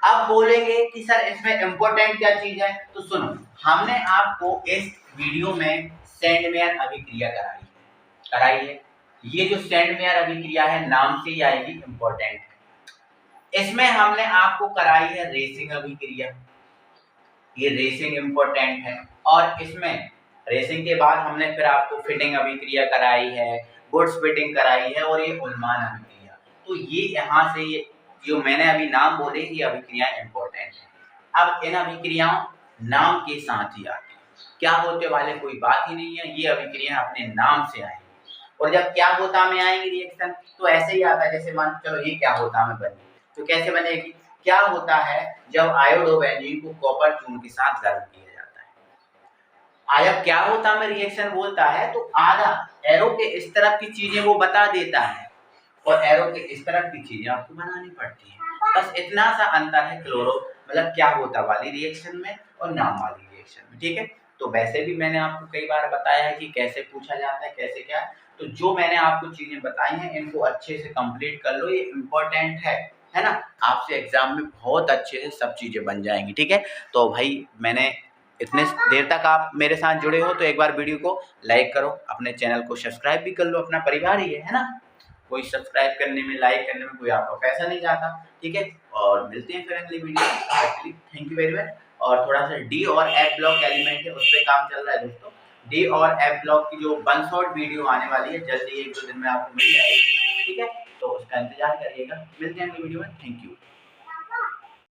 अब बोलेंगे कि सर इसमें इंपॉर्टेंट क्या चीज है, तो सुनो, हमने आपको इस वीडियो में सैंडमेयर अभिक्रिया कराई है। ये जो सैंडमेयर अभिक्रिया है नाम से ही आएगी, इंपॉर्टेंट है। इसमें हमने आपको कराई है रेसिंग अभिक्रिया, ये रेसिंग इंपॉर्टेंट है। और इसमें रेसिंग के बाद हमने फिर आपको फिटिंग अभिक्रिया कराई है, गुड्स फिटिंग कराई है, और ये उल्मान अभिक्रिया। तो ये यहाँ से ये जो मैंने अभी नाम बोले ये अभिक्रिया इंपॉर्टेंट है। अब इन अभिक्रियाओं नाम के साथ ही आती है, क्या होते वाले कोई बात ही नहीं है, ये अभिक्रिया अपने नाम से आएंगी। और जब क्या होता में आएंगी रिएक्शन, तो ऐसे ही आता है, जैसे मान चलो ये क्या होता में बनेगी, तो कैसे बनेगी, क्या होता है जब आयोडोबेंजीन को कॉपर चूर्ण के साथ गर्म किया जाता है, आया क्या होता में रिएक्शन बोलता है, तो आधा एरो के इस तरफ की चीजें वो बता देता है, और एरो के इस तरफ की चीजें आपको बनानी पड़ती है। बस इतना सा अंतर है क्लोरो मतलब क्या होता वाली रिएक्शन में और नाम वाली रिएक्शन में, ठीक है। तो वैसे भी मैंने आपको कई बार बताया है कि कैसे पूछा जाता है, कैसे क्या, तो जो मैंने आपको चीजें बताई हैं इनको अच्छे से कंप्लीट कर लो, ये इम्पोर्टेंट है ना। आपसे एग्जाम में बहुत अच्छे से सब चीजें बन जाएंगी, ठीक है। तो भाई मैंने इतने देर तक आप मेरे साथ जुड़े हो तो एक बार वीडियो को लाइक करो, अपने चैनल को सब्सक्राइब भी कर लो, अपना परिवार ही है ना। कोई सब्सक्राइब करने में, लाइक करने में कोई आपका पैसा नहीं जाता, ठीक है। और मिलते हैं फिर अगली video. Thank you very much. और थोड़ा सा डी और एफ ब्लॉक एलिमेंट है उस पर काम चल रहा है दोस्तों। डी और एफ ब्लॉक की जो 1 शॉट वीडियो आने वाली है जल्दी 1-2 दिन में आपको मिल जाएगी, ठीक है। तो उसका इंतजार करिएगा, मिलते हैं अगली वीडियो में। Thank you.